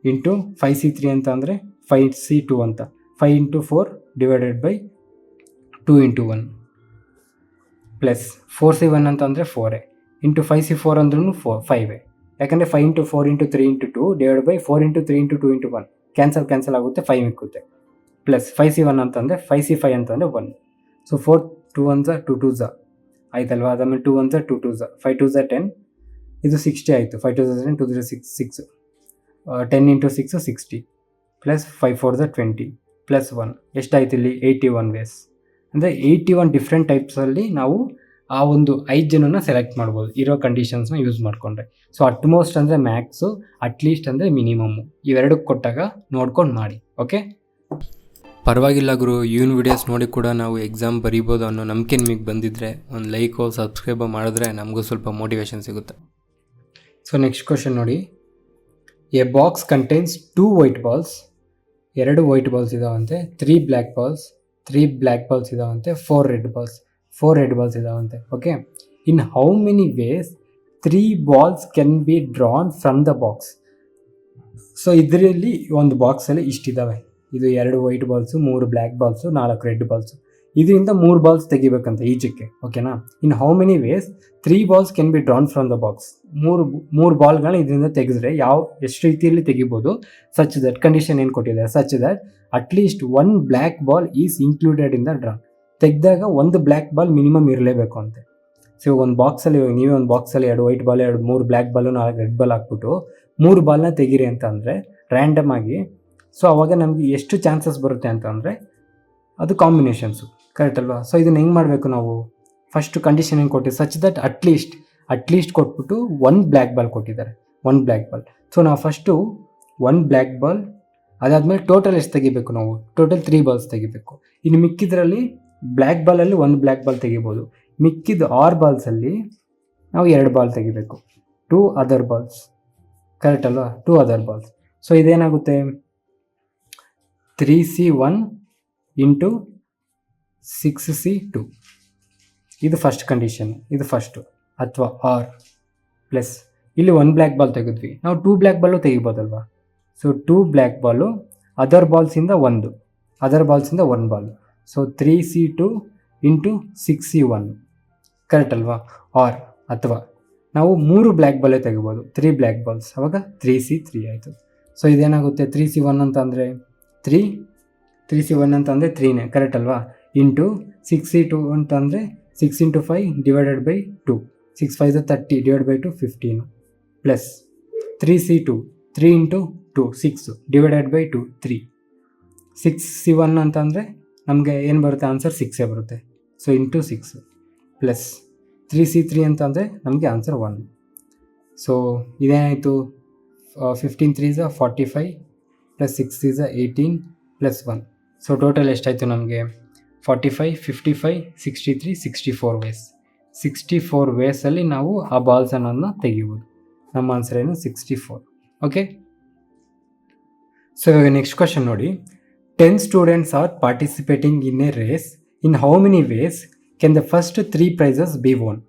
ಇಂಟು 5C3 ಅಂತ ಅಂದರೆ 5C2 ಅಂತ 5 × 4 / 2 × 1 ಪ್ಲಸ್ 4C1 ಅಂತ ಅಂದರೆ 4 ಇಂಟು 5C4 ಅಂದ್ರೂ 5. ಯಾಕಂದರೆ 5 × 4 × 3 × 2 / 4 × 3 × 2 × 1 ಕ್ಯಾನ್ಸಲ್ ಆಗುತ್ತೆ, 5 ಮಿಕ್ಕುತ್ತೆ. ಪ್ಲಸ್ 5C1 ಅಂತಂದರೆ 5C5 ಅಂತಂದರೆ 1. ಸೊ 4 2 1s 2 2s ಆಯ್ತಲ್ವಾ? ಅದಾದಮೇಲೆ 2 1s 2 2s 5 2s 10, ಇದು 60 ಆಯಿತು. 5 2s 10 2 3 6 10 × 6 60 ಪ್ಲಸ್ 5 4s 20 ಪ್ಲಸ್ 1 ಎಷ್ಟಾಯ್ತು ಇಲ್ಲಿ? 81 ವೇಸ್. ಅಂದರೆ 81 ಡಿಫ್ರೆಂಟ್ ಟೈಪ್ಸಲ್ಲಿ ನಾವು ಆ ಒಂದು 5 ಜನನ ಸೆಲೆಕ್ಟ್ ಮಾಡ್ಬೋದು ಇರೋ ಕಂಡೀಷನ್ಸ್ನ ಯೂಸ್ ಮಾಡಿಕೊಂಡ್ರೆ. ಸೊ ಅಟ್ಮೋಸ್ಟ್ ಅಂದರೆ ಮ್ಯಾಕ್ಸು, ಅಟ್ಲೀಸ್ಟ್ ಅಂದರೆ ಮಿನಿಮಮ್ಮು, ಇವೆರಡಕ್ಕೆ ಕೊಟ್ಟಾಗ ನೋಡ್ಕೊಂಡು ಮಾಡಿ. ಓಕೆ, ಪರವಾಗಿಲ್ಲ ಗುರು, ಇವನ್ ವಿಡಿಯೋಸ್ ನೋಡಿ ಕೂಡ ನಾವು ಎಕ್ಸಾಮ್ ಬರೀಬೋದು ಅನ್ನೋ ನಂಬಿಕೆ ನಿಮಗೆ ಬಂದಿದ್ದರೆ ಒಂದು ಲೈಕೋ ಸಬ್ಸ್ಕ್ರೈಬೋ ಮಾಡಿದ್ರೆ ನಮಗೂ ಸ್ವಲ್ಪ ಮೋಟಿವೇಶನ್ ಸಿಗುತ್ತೆ. ಸೊ ನೆಕ್ಸ್ಟ್ ಕ್ವಶನ್ ನೋಡಿ. A box contains 2 white balls, 2 white balls ಇದಾವಂತೆ, 3 ಬ್ಲ್ಯಾಕ್ ಬಾಲ್ಸ್, 3 ಬ್ಲ್ಯಾಕ್ ಬಾಲ್ಸ್ ಇದಾವಂತೆ, 4 ರೆಡ್ ಬಾಲ್ಸ್, 4 ರೆಡ್ ಬಾಲ್ಸ್ ಇದಾವಂತೆ. Okay, in how many ways 3 balls can be drawn from the box? So ಇದರಲ್ಲಿ ಒಂದು ಬಾಕ್ಸಲ್ಲಿ ಇಷ್ಟಿದ್ದಾವೆ. ಇದು 2 white balls, 3 black balls, 4 red balls. ಇದರಿಂದ 3 balls ತೆಗಿಬೇಕಂತ ಈಜಕ್ಕೆ, ಓಕೆನಾ. In how many ways 3 balls can be drawn from the box. ಮೂರು ಬಾಲ್ಗಳನ್ನ ಇದರಿಂದ ತೆಗೆದ್ರೆ ಎಷ್ಟು ರೀತಿಯಲ್ಲಿ ತೆಗಿಬೋದು. ಸಚ್ ದಟ್ ಕಂಡೀಷನ್ ಏನು ಕೊಟ್ಟಿದೆ, such that at least 1 black ball is included in the drawn. ತೆಗೆದಾಗ 1 ಬ್ಲ್ಯಾಕ್ ಬಾಲ್ ಮಿನಿಮಮ್ ಇರಲೇಬೇಕು ಅಂತೆ. ಸೊ ಒಂದು ಬಾಕ್ಸಲ್ಲಿ ನೀವೇ ಒಂದು ಬಾಕ್ಸಲ್ಲಿ 2 white ball 3 black ball 4 red ball ಹಾಕ್ಬಿಟ್ಟು 3 ಬಾಲ್ನ ತೆಗೀರಿ ಅಂತ ಅಂದರೆ ರ್ಯಾಂಡಮ್ ಆಗಿ. ಸೊ ಅವಾಗ ನಮಗೆ ಎಷ್ಟು ಚಾನ್ಸಸ್ ಬರುತ್ತೆ ಅಂತ ಅಂದರೆ ಅದು ಕಾಂಬಿನೇಷನ್ಸು, ಕರೆಕ್ಟ್ ಅಲ್ವಾ. ಸೊ ಇದನ್ನು ಹೆಂಗೆ ಮಾಡಬೇಕು ನಾವು, ಫಸ್ಟು ಕಂಡೀಷನ್ ಏನು ಕೊಟ್ಟಿದ್ದು, ಸಚ್ ದಟ್ ಅಟ್ಲೀಸ್ಟ್ ಕೊಟ್ಬಿಟ್ಟು 1 ಬ್ಲ್ಯಾಕ್ ಬಾಲ್ ಕೊಟ್ಟಿದ್ದಾರೆ, 1 ಬ್ಲ್ಯಾಕ್ ಬಾಲ್. ಸೊ ನಾವು ಫಸ್ಟು 1 ಬ್ಲ್ಯಾಕ್ ಬಾಲ್, ಅದಾದಮೇಲೆ ಟೋಟಲ್ ಎಷ್ಟು ತೆಗಿಬೇಕು ನಾವು, ಟೋಟಲ್ 3 ಬಾಲ್ಸ್ ತೆಗಿಬೇಕು. ಇನ್ನು ಮಿಕ್ಕಿದ್ರಲ್ಲಿ ಬ್ಲ್ಯಾಕ್ ಬಾಲಲ್ಲಿ 1 ಬ್ಲ್ಯಾಕ್ ಬಾಲ್ ತೆಗಿಬೋದು. ಮಿಕ್ಕಿದ 6 ಬಾಲ್ಸಲ್ಲಿ ನಾವು 2 ಬಾಲ್ ತೆಗಿಬೇಕು, 2 ಅದರ್ ಬಾಲ್ಸ್, ಕರೆಕ್ಟ್ ಅಲ್ವಾ, 2 ಅದರ್ ಬಾಲ್ಸ್. ಸೊ ಇದೇನಾಗುತ್ತೆ 3C1 ಇಂಟು 6C2, ಇದು ಫಸ್ಟ್ ಕಂಡೀಷನ್, ಇದು ಫಸ್ಟು. ಅಥವಾ ಆರ್ ಪ್ಲಸ್ ಇಲ್ಲಿ 1 ಬ್ಲ್ಯಾಕ್ ಬಾಲ್ ತೆಗೆದ್ವಿ, ನಾವು 2 ಬ್ಲ್ಯಾಕ್ ಬಾಲು ತೆಗಿಬೋದಲ್ವಾ. ಸೊ 2 ಬ್ಲ್ಯಾಕ್ ಬಾಲು ಅದರ್ ಬಾಲ್ಸಿಂದ 1 ball. So 3C2 into 6C1, correct ಅಲ್ವಾ. ಆರ್ ಅಥವಾ ನಾವು 3 ಬ್ಲ್ಯಾಕ್ ಬಾಲೇ ತೆಗಿಬೋದು, 3 ಬ್ಲ್ಯಾಕ್ ಬಾಲ್ಸ್, ಅವಾಗ 3C3 ಆಯಿತು. ಸೊ ಇದೇನಾಗುತ್ತೆ 3C1 ಅಂತ ಅಂದರೆ 3C1 ಅಂತ ಅಂದರೆ 3ನೇ, ಕರೆಕ್ಟ್ ಅಲ್ವಾ. ಇಂಟು 6C2 ಅಂತ ಅಂದರೆ 6 into 5 divided by 2, 6 5 30 divide by 2 15, plus 3C2 3 into 2 6 divided by 2 3, 6C1 ಅಂತ ಅಂದರೆ ನಮಗೆ ಏನು ಬರುತ್ತೆ ಆನ್ಸರ್ 6 ಬರುತ್ತೆ. ಸೊ ಇಂಟು 6 ಪ್ಲಸ್ 3C3 ಅಂತ ಅಂದರೆ ನಮಗೆ ಆನ್ಸರ್ 1. ಸೊ ಇದೇನಾಯಿತು 15 3s 45 plus 6 is 18 plus 1. So total ಎಷ್ಟಾಯಿತು ನಮಗೆ 45 55 63 64 ವೇಸ್. 64 ವೇಸಲ್ಲಿ ನಾವು ಆ ಬಾಲ್ಸ್ ಅನ್ನೋದನ್ನ ತೆಗಿಬೋದು. ನಮ್ಮ ಆನ್ಸರ್ ಏನು 64. ಓಕೆ. ಸೊ ಇವಾಗ ನೆಕ್ಸ್ಟ್ ಕ್ವಶನ್ ನೋಡಿ, 10 students are participating in a race. In how many ways can the first 3 prizes be won?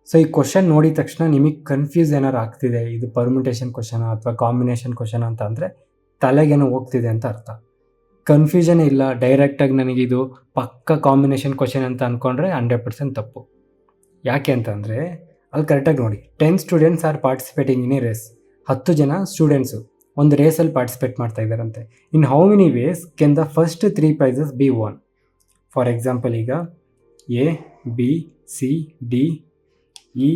So ಈ ಕ್ವಶನ್ ನೋಡಿದ ತಕ್ಷಣ ನಿಮಗೆ ಕನ್ಫ್ಯೂಸ್ ಏನಾರು ಆಗ್ತಿದೆ, ಇದು ಪರ್ಮ್ಯುಟೇಷನ್ ಕ್ವಶನ ಅಥವಾ ಕಾಂಬಿನೇಷನ್ ಕ್ವಶನ್ ಅಂತ ಅಂದರೆ ತಲೆಗೇನೋ ಹೋಗ್ತಿದೆ ಅಂತ ಅರ್ಥ. ಕನ್ಫ್ಯೂಷನ್ ಇಲ್ಲ, ಡೈರೆಕ್ಟಾಗಿ ನನಗಿದು ಪಕ್ಕ ಕಾಂಬಿನೇಷನ್ ಕ್ವಶನ್ ಅಂತ ಅಂದ್ಕೊಂಡ್ರೆ 100% ತಪ್ಪು. ಯಾಕೆ ಅಂತಂದರೆ ಅಲ್ಲಿ ಕರೆಕ್ಟಾಗಿ ನೋಡಿ, 10 students are participating in a race. 10 ಜನ ಸ್ಟೂಡೆಂಟ್ಸು ಒಂದು ರೇಸಲ್ಲಿ ಪಾರ್ಟಿಸಿಪೇಟ್ ಮಾಡ್ತಾ ಇದ್ದಾರಂತೆ. In how many ways can the first 3 prizes be won? For example ಈಗ A B C D E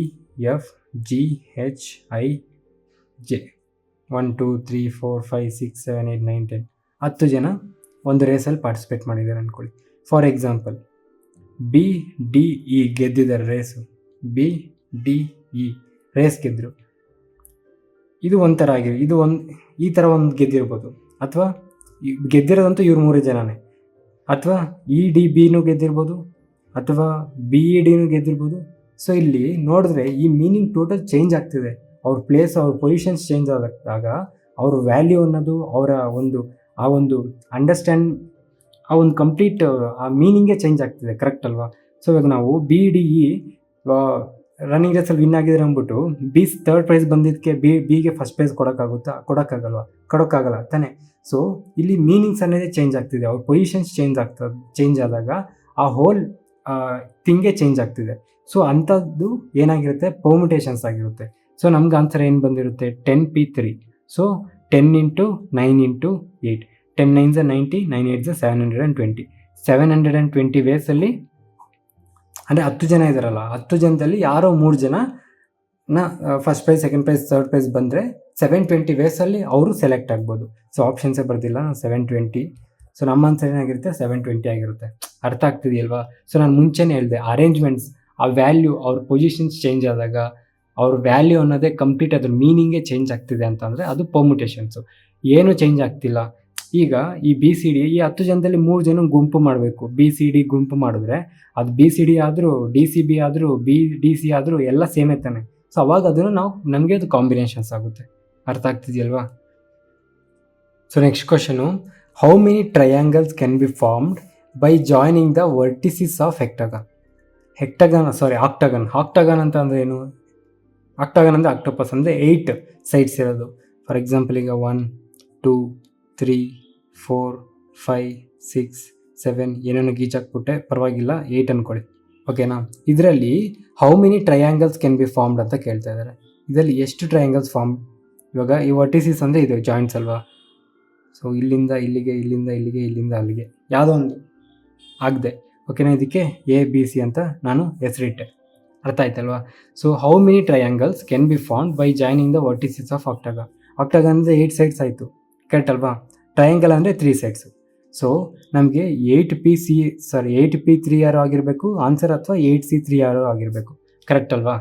F G H I J 1 2 3 4 5 6 7 8 9 10 10 ಜನ ಒಂದು ರೇಸಲ್ಲಿ ಪಾರ್ಟಿಸಿಪೇಟ್ ಮಾಡಿದ್ದಾರೆ ಅಂದ್ಕೊಳ್ಳಿ. For example B D E ಗೆದ್ದಿದ್ದಾರೆ race, B D E race ಗೆದ್ದರು. ಇದು ಒಂಥರ ಆಗಿದೆ, ಈ ಥರ ಒಂದು ಗೆದ್ದಿರ್ಬೋದು, ಅಥವಾ ಗೆದ್ದಿರೋದಂತೂ ಇವ್ರು 3 ಜನನೇ, ಅಥವಾ ಇ ಡಿ ಬಿನೂ ಗೆದ್ದಿರ್ಬೋದು, ಅಥವಾ ಬಿ ಇ ಡಿನೂ ಗೆದ್ದಿರ್ಬೋದು. ಸೊ ಇಲ್ಲಿ ನೋಡಿದ್ರೆ ಈ ಮೀನಿಂಗ್ ಟೋಟಲ್ ಚೇಂಜ್ ಆಗ್ತಿದೆ. ಅವ್ರ ಪ್ಲೇಸ್, ಅವ್ರ ಪೊಸಿಷನ್ಸ್ ಚೇಂಜ್ ಆದಾಗ ಅವ್ರ ವ್ಯಾಲ್ಯೂ ಅನ್ನೋದು, ಅವರ ಒಂದು ಅಂಡರ್ಸ್ಟ್ಯಾಂಡ್, ಆ ಒಂದು ಕಂಪ್ಲೀಟ್ ಆ ಮೀನಿಂಗೇ ಚೇಂಜ್ ಆಗ್ತಿದೆ, ಕರೆಕ್ಟ್ ಅಲ್ವಾ. ಸೊ ಇವಾಗ ನಾವು ಬಿ ಡಿ ಇ ರನ್ನಿಂಗ್ ರೇಸಲ್ಲಿ ವಿನ್ ಆಗಿದ್ರೆ ಅಂದ್ಬಿಟ್ಟು ಬಿ 3rd ಪ್ರೈಸ್ ಬಂದಿದ್ದಕ್ಕೆ ಬಿಗೆ ಫಸ್ಟ್ ಪ್ರೈಸ್ ಕೊಡೋಕ್ಕಾಗಲ್ಲ ತಾನೇ. ಸೊ ಇಲ್ಲಿ ಮೀನಿಂಗ್ಸ್ ಅನ್ನೋದೇ ಚೇಂಜ್ ಆಗ್ತಿದೆ, ಅವ್ರ ಪೊಸಿಷನ್ಸ್ ಚೇಂಜ್ ಆದಾಗ ಆ ಹೋಲ್ ಥಿಂಗೇ ಚೇಂಜ್ ಆಗ್ತಿದೆ. ಸೊ ಅಂಥದ್ದು ಏನಾಗಿರುತ್ತೆ, ಪರ್ಮ್ಯುಟೇಷನ್ಸ್ ಆಗಿರುತ್ತೆ. ಸೊ ನಮ್ಗೆ ಆನ್ಸರ್ ಏನು ಬಂದಿರುತ್ತೆ 10p3. So 10 into 9 into 8, 10 9s 90, 9 8s 720. 720 ವೇಸಲ್ಲಿ ಅಂದರೆ 10 ಜನ ಇದ್ದಾರಲ್ಲ, 10 ಜನದಲ್ಲಿ ಯಾರೋ 3 ಜನ first prize, second prize, 3rd prize ಬಂದರೆ 720 ವೇಸಲ್ಲಿ ಅವರು ಸೆಲೆಕ್ಟ್ ಆಗ್ಬೋದು. ಸೊ ಆಪ್ಷನ್ಸೇ ಬರ್ದಿಲ್ಲ, 720. ಸೊ ನಮ್ಮ ಆನ್ಸರ್ ಏನಾಗಿರುತ್ತೆ 720 ಆಗಿರುತ್ತೆ. ಅರ್ಥ ಆಗ್ತಿದೆಯಲ್ವಾ. ಸೊ ನಾನು ಮುಂಚೆನೇ ಹೇಳಿದೆ, ಅರೇಂಜ್ಮೆಂಟ್ಸ್, ಆ ವ್ಯಾಲ್ಯೂ, ಅವ್ರ ಪೊಸಿಷನ್ಸ್ ಚೇಂಜ್ ಆದಾಗ ಅವ್ರ ವ್ಯಾಲ್ಯೂ ಅನ್ನೋದೇ ಕಂಪ್ಲೀಟ್ ಅದ್ರ ಮೀನಿಂಗೇ ಚೇಂಜ್ ಆಗ್ತಿದೆ ಅಂತಂದರೆ ಅದು ಪರ್ಮ್ಯುಟೇಷನ್ಸು. ಏನೂ ಚೇಂಜ್ ಆಗ್ತಿಲ್ಲ. ಈಗ ಈ ಬಿ ಸಿ ಡಿ, ಈ 10 ಜನದಲ್ಲಿ 3 ಜನ ಗುಂಪು ಮಾಡಬೇಕು. ಬಿ ಸಿ ಡಿ ಗುಂಪು ಮಾಡಿದ್ರೆ ಅದು ಬಿ ಸಿ ಡಿ ಆದರೂ, ಡಿ ಸಿ ಬಿ ಆದರೂ, ಬಿ ಡಿ ಸಿ ಆದರೂ ಎಲ್ಲ ಸೇಮೇ ತಾನೆ. ಸೊ ಅವಾಗ ಅದನ್ನು ನಮಗೆ ಅದು ಕಾಂಬಿನೇಷನ್ಸ್ ಆಗುತ್ತೆ. ಅರ್ಥ ಆಗ್ತಿದೆಯಲ್ವಾ. So next question, how many triangles can be formed by joining the vertices of octagon? Octagon ಅಂತ ಅಂದರೆ ಏನು? ಆಕ್ಟಗನ್ ಅಂದರೆ ಆಕ್ಟೋಪಸ್ ಅಂದರೆ 8 ಸೈಡ್ಸ್ ಇರೋದು. ಫಾರ್ ಎಕ್ಸಾಂಪಲ್ ಈಗ 1 2 3 4 5 6 7 ಏನೇನೋ ಗೀಚಾಕ್ಬಿಟ್ಟೆ, ಪರವಾಗಿಲ್ಲ 8 ಅನ್ಕೊಳ್ಳಿ. ಓಕೆನಾ? ಇದರಲ್ಲಿ how many triangles can be formed ಅಂತ ಕೇಳ್ತಾ ಇದ್ದಾರೆ. ಇದರಲ್ಲಿ ಎಷ್ಟು ಟ್ರಯಾಂಗಲ್ಸ್ ಫಾರ್ಮ್, ಇವಾಗ ಈ ವರ್ಟಿಸಿಸ್ ಅಂದರೆ ಇದು ಜಾಯಿಂಟ್ಸ್ ಅಲ್ವಾ. ಸೊ ಇಲ್ಲಿಂದ ಇಲ್ಲಿಗೆ, ಇಲ್ಲಿಂದ ಇಲ್ಲಿಗೆ, ಇಲ್ಲಿಂದ ಅಲ್ಲಿಗೆ ಯಾವುದೋ ಒಂದು ಆಗದೆ. ಓಕೆನಾ? ಇದಕ್ಕೆ ABC ಅಂತ ನಾನು ಹೆಸರಿಟ್ಟೆ. ಅರ್ಥ ಆಯ್ತಲ್ವಾ? So how many triangles can be formed by joining the vertices of octagon. Octagon ಅಂದರೆ 8 ಸೈಡ್ಸ್ ಆಯಿತು, ಕರೆಕ್ಟ್ ಅಲ್ವಾ? ಟ್ರಯಾಂಗಲ್ ಅಂದರೆ 3 ಸೈಡ್ಸು. ಸೊ ನಮಗೆ 8P3R ಆಗಿರಬೇಕು ಆನ್ಸರ್, ಅಥವಾ 8C3R ಆಗಿರಬೇಕು, ಕರೆಕ್ಟ್ ಅಲ್ವಾ?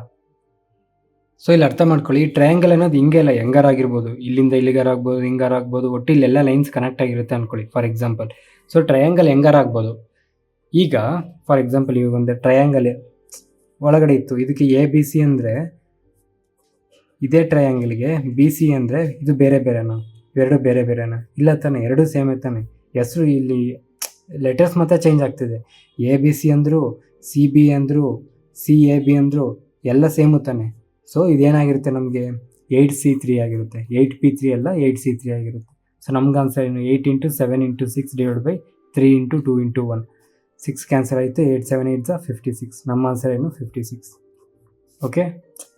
ಸೊ ಇಲ್ಲಿ ಅರ್ಥ ಮಾಡ್ಕೊಳ್ಳಿ, ಟ್ರಯಾಂಗಲ್ ಅನ್ನೋದು ಹಿಂಗೆಲ್ಲ ಹೆಂಗಾರ ಆಗಿರ್ಬೋದು, ಇಲ್ಲಿಂದ ಇಲ್ಲಿಗಾರ ಆಗ್ಬೋದು, ಹಿಂಗಾರ ಆಗ್ಬೋದು, ಒಟ್ಟು ಇಲ್ಲೆಲ್ಲ ಲೈನ್ಸ್ ಕನೆಕ್ಟ್ ಆಗಿರುತ್ತೆ ಅಂದ್ಕೊಳ್ಳಿ ಫಾರ್ ಎಕ್ಸಾಂಪಲ್. ಸೊ ಟ್ರಯಾಂಗಲ್ ಹೆಂಗಾರ ಆಗ್ಬೋದು. ಈಗ ಫಾರ್ ಎಕ್ಸಾಂಪಲ್ ಇವಾಗ ಒಂದು ಟ್ರಯಾಂಗಲ್ ಒಳಗಡೆ ಇತ್ತು, ಇದಕ್ಕೆ ABC ಅಂದರೆ ಇದೇ ಟ್ರಯಾಂಗಲ್ಗೆ BC ಅಂದರೆ ಇದು ಬೇರೆ ಬೇರೆನಾ? ಇವೆರಡು ಬೇರೆ ಬೇರೆನಾ? ಇಲ್ಲ ತಾನೆ, ಎರಡು ಸೇಮೇ ತಾನೆ. ಹೆಸರು ಇಲ್ಲಿ ಲೆಟರ್ಸ್ ಮಾತ್ರ ಚೇಂಜ್ ಆಗ್ತಿದೆ. ABC ಅಂದರು, CB ಅಂದರು, CAB ಅಂದರು, ಎಲ್ಲ ಸೇಮು ತಾನೆ. ಸೊ ಇದೇನಾಗಿರುತ್ತೆ ನಮಗೆ 8C3 ಆಗಿರುತ್ತೆ. 8P3 ಅಲ್ಲ 8C3 ಆಗಿರುತ್ತೆ. ಸೊ ನಮ್ಗೆ ಆನ್ಸರ್ ಏನು? 8 × 7 × 6 / 3 × 2 × 1. 6 ಕ್ಯಾನ್ಸಲ್ ಆಯಿತು. 8 7 8 56. ನಮ್ಮ ಆನ್ಸರ್ ಏನು? 56. ಓಕೆ,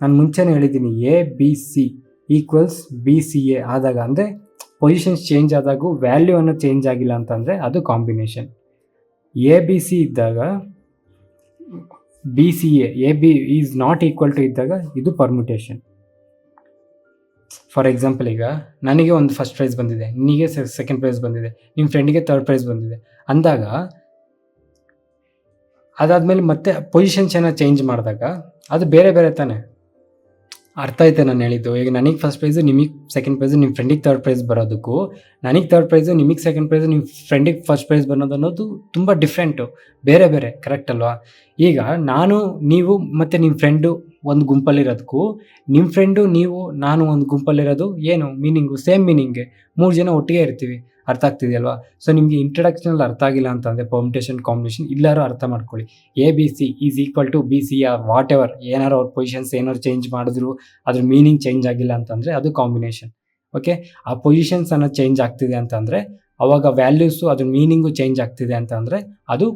ನಾನು ಮುಂಚೆನೇ ಹೇಳಿದ್ದೀನಿ ABC = BCA ಆದಾಗ, ಅಂದರೆ ಪೊಸಿಷನ್ಸ್ ಚೇಂಜ್ ಆದಾಗೂ ವ್ಯಾಲ್ಯೂ ಅನ್ನೋ ಚೇಂಜ್ ಆಗಿಲ್ಲ ಅಂತಂದರೆ ಅದು ಕಾಂಬಿನೇಷನ್. ABC ಇದ್ದಾಗ BCA AB is not equal to ಇದ್ದಾಗ ಇದು ಪರ್ಮ್ಯುಟೇಷನ್. ಫಾರ್ ಎಕ್ಸಾಂಪಲ್ ಈಗ ನನಗೆ ಒಂದು ಫಸ್ಟ್ ಪ್ರೈಸ್ ಬಂದಿದೆ, ನಿನಗೆ ಸೆಕೆಂಡ್ ಪ್ರೈಸ್ ಬಂದಿದೆ, ನಿಮ್ಮ ಫ್ರೆಂಡಿಗೆ ಥರ್ಡ್ ಪ್ರೈಸ್ ಬಂದಿದೆ ಅಂದಾಗ, ಅದಾದಮೇಲೆ ಮತ್ತೆ ಪೊಸಿಷನ್ಸ್ ಏನೋ ಚೇಂಜ್ ಮಾಡಿದಾಗ ಅದು ಬೇರೆ ಬೇರೆ ತಾನೆ. ಅರ್ಥ ಆಯ್ತು ನಾನು ಹೇಳಿದ್ದು? ಈಗ ನನಗೆ ಫಸ್ಟ್ ಪ್ರೈಸು, ನಿಮಗೆ ಸೆಕೆಂಡ್ ಪ್ರೈಸು, ನಿಮ್ಮ ಫ್ರೆಂಡಿಗೆ ಥರ್ಡ್ ಪ್ರೈಸ್ ಬರೋದಕ್ಕೂ, ನನಗೆ ಥರ್ಡ್ ಪ್ರೈಸು, ನಿಮಗೆ ಸೆಕೆಂಡ್ ಪ್ರೈಸು, ನಿಮ್ಮ ಫ್ರೆಂಡಿಗೆ ಫಸ್ಟ್ ಪ್ರೈಸ್ ಬರೋದು ಅನ್ನೋದು ತುಂಬ ಡಿಫ್ರೆಂಟು, ಬೇರೆ ಬೇರೆ, ಕರೆಕ್ಟ್ ಅಲ್ವಾ? ಈಗ ನಾನು, ನೀವು ಮತ್ತು ನಿಮ್ಮ ಫ್ರೆಂಡು ಒಂದು ಗುಂಪಲ್ಲಿರೋದಕ್ಕೂ, ನಿಮ್ಮ ಫ್ರೆಂಡು, ನೀವು, ನಾನು ಒಂದು ಗುಂಪಲ್ಲಿರೋದು ಏನು ಮೀನಿಂಗು? ಸೇಮ್ ಮೀನಿಂಗೆ. 3 ಜನ ಒಟ್ಟಿಗೆ ಇರ್ತೀವಿ. ಅರ್ಥ ಆಗ್ತಿದೆಯಲ್ವಾ? ಸೊ ನಿಮಗೆ ಇಂಟ್ರಡಕ್ಷನಲ್ಲಿ ಅರ್ಥ ಆಗಿಲ್ಲ ಅಂತಂದರೆ ಪರ್ಮ್ಯುಟೇಷನ್ ಕಾಂಬಿನೇಷನ್ ಇಲ್ಲಾರು ಅರ್ಥ ಮಾಡ್ಕೊಳ್ಳಿ. ABC = BCA ವಾಟ್ ಎವರ್, ಏನಾರು ಅವ್ರ ಪೊಸಿಷನ್ಸ್ ಏನಾರು ಚೇಂಜ್ ಮಾಡಿದ್ರು, ಅದ್ರ ಮೀನಿಂಗ್ ಚೇಂಜ್ ಆಗಿಲ್ಲ ಅಂತಂದರೆ ಅದು ಕಾಂಬಿನೇಷನ್. ಓಕೆ, ಆ ಪೊಸಿಷನ್ಸ್ ಅನ್ನೋದು ಚೇಂಜ್ ಆಗ್ತಿದೆ ಅಂತಂದರೆ, ಅವಾಗ ವ್ಯಾಲ್ಯೂಸು ಅದ್ರ ಮೀನಿಂಗು ಚೇಂಜ್ ಆಗ್ತಿದೆ ಅಂತಂದರೆ ಅದು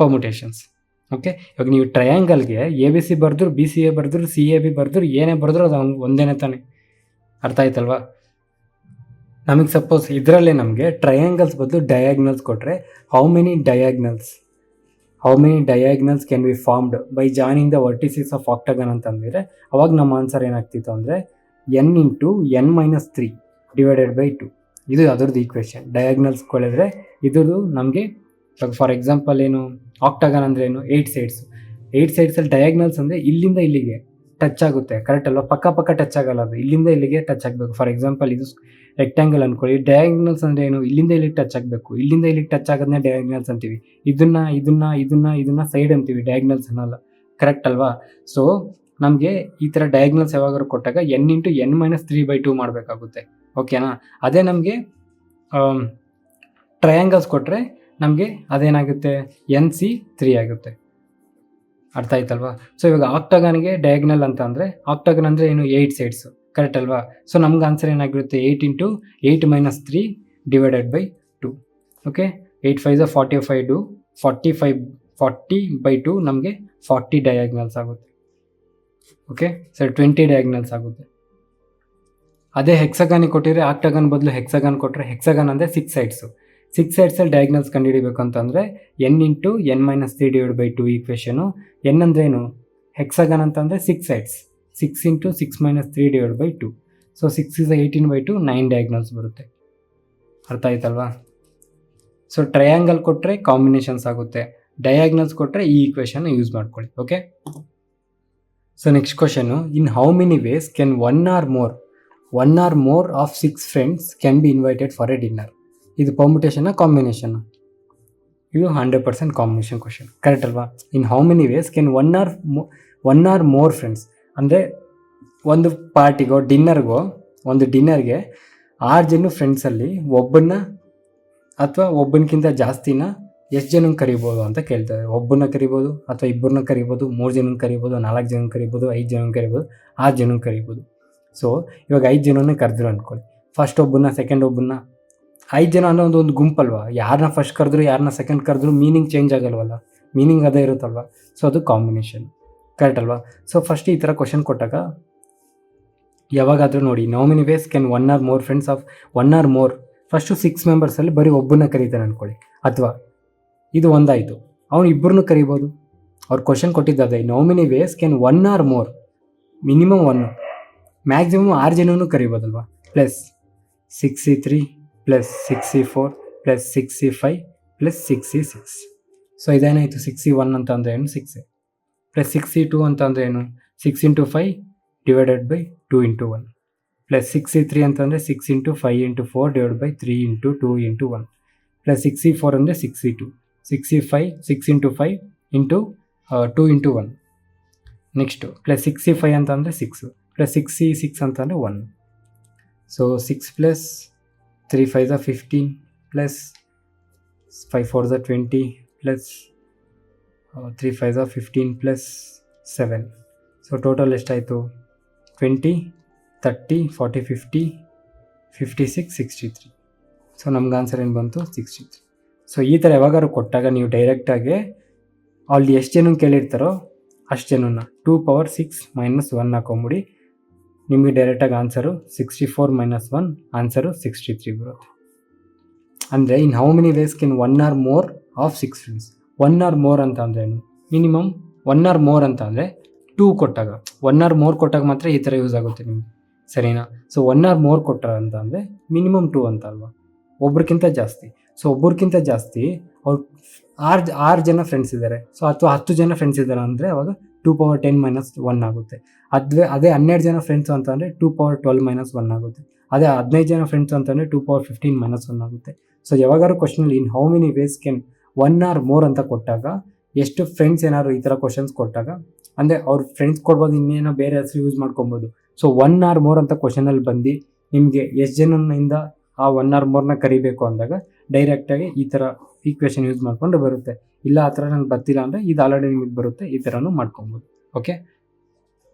ಪರ್ಮ್ಯುಟೇಷನ್ಸ್. ಓಕೆ, ಇವಾಗ ನೀವು ಟ್ರಯಾಂಗಲ್ಗೆ ABC ಬರೆದ್ರು, BCA ಬರೆದ್ರು, CAB ಬರೆದ್ರು, ಏನೇ ಬರೆದ್ರು ಅದು ಒಂದೇನೇ ತಾನೆ. ಅರ್ಥ ಆಯ್ತಲ್ವಾ? ನಮಗೆ ಸಪೋಸ್ ಇದರಲ್ಲೇ ನಮಗೆ ಟ್ರಯಾಂಗಲ್ಸ್ ಬದಲು ಡಯಾಗ್ನಲ್ಸ್ ಕೊಟ್ಟರೆ, how many diagonals can be formed by joining the vertices of octagon ಅಂತಂದರೆ, ಅವಾಗ ನಮ್ಮ ಆನ್ಸರ್ ಏನಾಗ್ತಿತ್ತು ಅಂದರೆ n × n - 3 / 2. ಇದು ಅದರದ್ದು ಈಕ್ವೇಷನ್. ಡಯಾಗ್ನಲ್ಸ್ ಕೊಳಿದ್ರೆ ಇದ್ರದ್ದು ನಮಗೆ, ಫಾರ್ ಎಕ್ಸಾಂಪಲ್ ಏನು, ಆಕ್ಟಾಗನ್ ಅಂದರೆ ಏನು? 8 ಸೈಡ್ಸು. 8 ಸೈಡ್ಸಲ್ಲಿ ಡಯಾಗ್ನಲ್ಸ್ ಅಂದರೆ ಇಲ್ಲಿಂದ ಇಲ್ಲಿಗೆ ಟಚ್ ಆಗುತ್ತೆ, ಕರೆಕ್ಟ್ ಅಲ್ವಾ? ಪಕ್ಕ ಟಚ್ ಆಗಲ್ಲ, ಅದು ಇಲ್ಲಿಂದ ಇಲ್ಲಿಗೆ ಟಚ್ ಆಗಬೇಕು. ಫಾರ್ ಎಕ್ಸಾಂಪಲ್ ಇದು ರೆಕ್ಟ್ಯಾಂಗಲ್ ಅಂದ್ಕೊಳ್ಳಿ. ಡಯಾಗ್ನಲ್ಸ್ ಅಂದರೆ ಏನು? ಇಲ್ಲಿಂದ ಇಲ್ಲಿಗೆ ಟಚ್ ಆಗಬೇಕು. ಇಲ್ಲಿಂದ ಇಲ್ಲಿಗೆ ಟಚ್ ಆಗೋದನ್ನೇ ಡಯಾಗ್ನಲ್ಸ್ ಅಂತೀವಿ. ಇದನ್ನ ಸೈಡ್ ಅಂತೀವಿ, ಡಯಾಗ್ನಲ್ಸ್ ಅನ್ನಲ್ಲ, ಕರೆಕ್ಟ್ ಅಲ್ವಾ? ಸೊ ನಮಗೆ ಈ ಥರ ಡಯಾಗ್ನಲ್ಸ್ ಯಾವಾಗಾದ್ರು ಕೊಟ್ಟಾಗ n × n - 3/2 ಮಾಡಬೇಕಾಗುತ್ತೆ. ಓಕೆನಾ? ಅದೇ ನಮಗೆ ಟ್ರಯಾಂಗಲ್ಸ್ ಕೊಟ್ಟರೆ ನಮಗೆ ಅದೇನಾಗುತ್ತೆ? NC3 ಆಗುತ್ತೆ. ಅರ್ಥ ಆಯ್ತಲ್ವಾ? ಸೊ ಇವಾಗ ಆಕ್ಟಾಗನ್ಗೆ ಡಯಾಗ್ನಲ್ ಅಂತ ಅಂದರೆ, ಆಕ್ಟಾಗನ್ ಅಂದರೆ ಏನು? 8 ಸೈಡ್ಸು, ಕರೆಕ್ಟ್ ಅಲ್ವಾ? ಸೊ ನಮ್ಗೆ ಆನ್ಸರ್ ಏನಾಗಿರುತ್ತೆ? 8 × 8 - 3 / 2. ಓಕೆ, 8 5 45 40/2 ನಮಗೆ 40 ಡಯಾಗ್ನಲ್ಸ್ ಆಗುತ್ತೆ. ಓಕೆ, ಸರ್ 20 ಡಯಾಗ್ನಲ್ಸ್ ಆಗುತ್ತೆ. ಅದೇ ಹೆಕ್ಸಾಗಾನಿಗೆ ಕೊಟ್ಟಿದ್ರೆ, ಆಕ್ಟಾಗನ್ ಬದಲು ಹೆಕ್ಸಾಗಾನ್ ಕೊಟ್ಟರೆ, ಹೆಕ್ಸಾಗಾನ್ ಅಂದರೆ 6 ಸೈಡ್ಸು. 6 ಸೈಡ್ಸಲ್ಲಿ ಡಯಾಗ್ನಲ್ಸ್ ಕಂಡುಹಿಡಿಬೇಕು ಅಂತಂದರೆ n × n - 3 / 2 ಈಕ್ವೇಷನು. n ಅಂದರೆ ಏನು? ಹೆಕ್ಸಾಗಾನ್ ಅಂತಂದರೆ 6 ಸೈಡ್ಸ್, 6 × 6 - 3 / 2. ಸೊ 6 × 18/2 9 ಡಯಾಗ್ನಲ್ಸ್ ಬರುತ್ತೆ. ಅರ್ಥ ಆಯ್ತಲ್ವಾ? ಸೊ ಟ್ರಯಾಂಗಲ್ ಕೊಟ್ಟರೆ ಕಾಂಬಿನೇಷನ್ಸ್ ಆಗುತ್ತೆ, ಡಯಾಗ್ನಲ್ಸ್ ಕೊಟ್ಟರೆ ಈ ಈಕ್ವೇಷನ್ ಯೂಸ್ ಮಾಡ್ಕೊಳ್ಳಿ. Okay, so next question, in how many ways can one or more of 6 friends can be invited for a dinner? ಇದು ಪರ್ಮ್ಯುಟೇಷನ್ನ ಕಾಂಬಿನೇಷನ್ನ? ಇದು 100% ಕಾಂಬಿನೇಷನ್ ಕ್ವಶನ್, ಕರೆಕ್ಟ್ ಅಲ್ವಾ? In how many ways can one or more friends ಅಂದರೆ, ಒಂದು ಪಾರ್ಟಿಗೋ ಒಂದು ಡಿನ್ನರ್ಗೆ 6 ಜನ ಫ್ರೆಂಡ್ಸಲ್ಲಿ ಒಬ್ಬನ್ನ ಅಥವಾ ಒಬ್ಬನಿಗಿಂತ ಜಾಸ್ತಿನ ಎಷ್ಟು ಜನಕ್ಕೆ ಕರಿಬೋದು ಅಂತ ಕೇಳ್ತಾರೆ. ಒಬ್ಬನ್ನ ಕರಿಬೋದು, ಅಥವಾ ಇಬ್ಬರನ್ನ ಕರಿಬೋದು, 3 ಜನಕ್ಕೆ ಕರಿಬೋದು, 4 ಜನಕ್ಕೆ ಕರಿಬೋದು, 5 ಜನಕ್ಕೆ ಕರಿಬೋದು, 6 ಜನಕ್ಕೆ ಕರಿಬೋದು. ಸೊ ಇವಾಗ 5 ಜನನೇ ಕರೆದ್ರು ಅಂದ್ಕೊಳ್ಳಿ. ಫಸ್ಟ್ ಒಬ್ಬನ್ನ, ಸೆಕೆಂಡ್ ಒಬ್ಬನ್ನ, 5 ಜನ ಅನ್ನೋ ಒಂದು ಗುಂಪಲ್ವಾ, ಯಾರನ್ನ ಫಸ್ಟ್ ಕರೆದ್ರು ಯಾರನ್ನ ಸೆಕೆಂಡ್ ಕರೆದ್ರು ಮೀನಿಂಗ್ ಚೇಂಜ್ ಆಗಲ್ವಲ್ಲ, ಮೀನಿಂಗ್ ಅದೇ ಇರುತ್ತಲ್ವ. ಸೊ ಅದು ಕಾಂಬಿನೇಷನ್, ಕರೆಕ್ಟ್ ಅಲ್ವಾ. ಸೊ ಫಸ್ಟ್ ಈ ಥರ ಕ್ವಶನ್ ಕೊಟ್ಟಾಗ ಯಾವಾಗಾದರೂ ನೋಡಿ, how many ways can one or more friends of one or more, first 6 ಮೆಂಬರ್ಸಲ್ಲಿ ಬರೀ ಒಬ್ಬನ ಕರೀತಾನೆ ಅಂದ್ಕೊಳ್ಳಿ, ಅಥವಾ ಇದು ಒಂದಾಯಿತು, ಅವನು ಇಬ್ಬರನ್ನೂ ಕರಿಬೋದು. ಅವ್ರು ಕ್ವಶನ್ ಕೊಟ್ಟಿದ್ದೆ how many ways can one or more, minimum 1, maximum 6 ಜನನೂ ಕರಿಬೋದಲ್ವ. Plus 6C3 plus 6C4 plus 6C5 plus 6C6. So ಇದೇನಾಯಿತು, 6C1 ಅಂತ ಅಂದರೆ ಏನು 6 ಪ್ಲಸ್ 6C2 ಅಂತ ಅಂದರೆ ಏನು 6 × 5 ಡಿವೈಡೆಡ್ ಬೈ 2 × 1 ಪ್ಲಸ್ 6C3 ಅಂತಂದರೆ 6 × 5 × 4 ಡಿವೈಡ್ ಬೈ 3 × 2 × 1 ಪ್ಲಸ್ 6C4 ಅಂದರೆ 6C2 6C5 6 × 5 into 2 × 1 next plus 6C5 ಅಂತ ಅಂದರೆ 6 ಪ್ಲಸ್ 6C6 ಅಂತಂದರೆ 1. So 6 plus 3 5 15 plus 5 4 20 plus 3 5 15 plus 7. So total ಎಷ್ಟಾಯಿತು 20 30 40 50 56 63. ಸೊ ನಮ್ಗೆ ಆನ್ಸರ್ ಏನು ಬಂತು 63. ಸೊ ಈ ಥರ ಯಾವಾಗಾದ್ರು ಕೊಟ್ಟಾಗ ನೀವು ಡೈರೆಕ್ಟಾಗಿ ಅಲ್ಲಿ ಎಷ್ಟು ಜನ ಕೇಳಿರ್ತಾರೋ ಅಷ್ಟು ಜನನ 2 power 6 - 1 ಹಾಕೊಂಬಿಡಿ, ನಿಮಗೆ ಡೈರೆಕ್ಟಾಗಿ ಆನ್ಸರು 64 - 1 ಆನ್ಸರು 63 ಬರುತ್ತೆ. ಅಂದರೆ in how many ways can one or more of 6 friends. 1 or more ಅಂತ ಅಂದರೆ ಏನು, ಮಿನಿಮಮ್ 1 ಆರ್ ಮೋರ್ ಅಂತ ಅಂದರೆ 2 ಕೊಟ್ಟಾಗ, 1 ಆರ್ ಮೋರ್ ಕೊಟ್ಟಾಗ ಮಾತ್ರ ಈ ಥರ ಯೂಸ್ ಆಗುತ್ತೆ ನಿಮಗೆ, ಸರಿನಾ. ಸೊ 1 ಆರ್ ಮೋರ್ ಕೊಟ್ಟಾರ ಅಂತ ಅಂದರೆ ಮಿನಿಮಮ್ 2 ಅಂತ ಅಲ್ವಾ, ಒಬ್ರಿಗಿಂತ ಜಾಸ್ತಿ. ಸೊ ಒಬ್ರಿಗಿಂತ ಜಾಸ್ತಿ ಅವ್ರು 6 ಜನ ಫ್ರೆಂಡ್ಸ್ ಇದ್ದಾರೆ, ಸೊ ಅಥವಾ 10 ಜನ ಫ್ರೆಂಡ್ಸ್ ಇದ್ದಾರೆ ಅಂದರೆ ಅವಾಗ 2 power 10 - 1 ಆಗುತ್ತೆ. ಅದೇ 12 ಜನ ಫ್ರೆಂಡ್ಸ್ ಅಂತಂದರೆ 2 power 12 - 1 ಆಗುತ್ತೆ. ಅದೇ 15 ಜನ ಫ್ರೆಂಡ್ಸ್ ಅಂತಂದರೆ 2 power 15 - 1 ಆಗುತ್ತೆ. ಸೊ ಯಾವಾಗಾದ್ರು ಕ್ವಶನಲ್ಲಿ in how many ways can 1 or more ಅಂತ ಕೊಟ್ಟಾಗ, ಎಷ್ಟು ಫ್ರೆಂಡ್ಸ್ ಏನಾದ್ರು ಈ ಥರ ಕ್ವಶನ್ಸ್ ಕೊಟ್ಟಾಗ, ಅಂದರೆ ಅವ್ರ ಫ್ರೆಂಡ್ಸ್ ಕೊಡ್ಬೋದು, ಇನ್ನೇನೋ ಬೇರೆ ಹೆಸರು ಯೂಸ್ ಮಾಡ್ಕೊಬೋದು. ಸೊ 1 ಆರ್ ಮೋರ್ ಅಂತ ಕ್ವಶನಲ್ಲಿ ಬಂದು ನಿಮಗೆ ಎಷ್ಟು ಜನನಿಂದ ಆ 1 ಆರ್ ಮೋರ್ನ ಕರಿಬೇಕು ಅಂದಾಗ ಡೈರೆಕ್ಟಾಗಿ ಈ ಥರ ಈಕ್ವೇಷನ್ ಯೂಸ್ ಮಾಡಿಕೊಂಡು ಬರುತ್ತೆ. ಇಲ್ಲ ಆ ಥರ ನಂಗೆ ಬರ್ತಿಲ್ಲ ಅಂದರೆ ಇದು ಆಲ್ರೆಡಿ ನಿಮಗೆ ಬರುತ್ತೆ, ಈ ಥರನೂ ಮಾಡ್ಕೊಬೋದು. ಓಕೆ.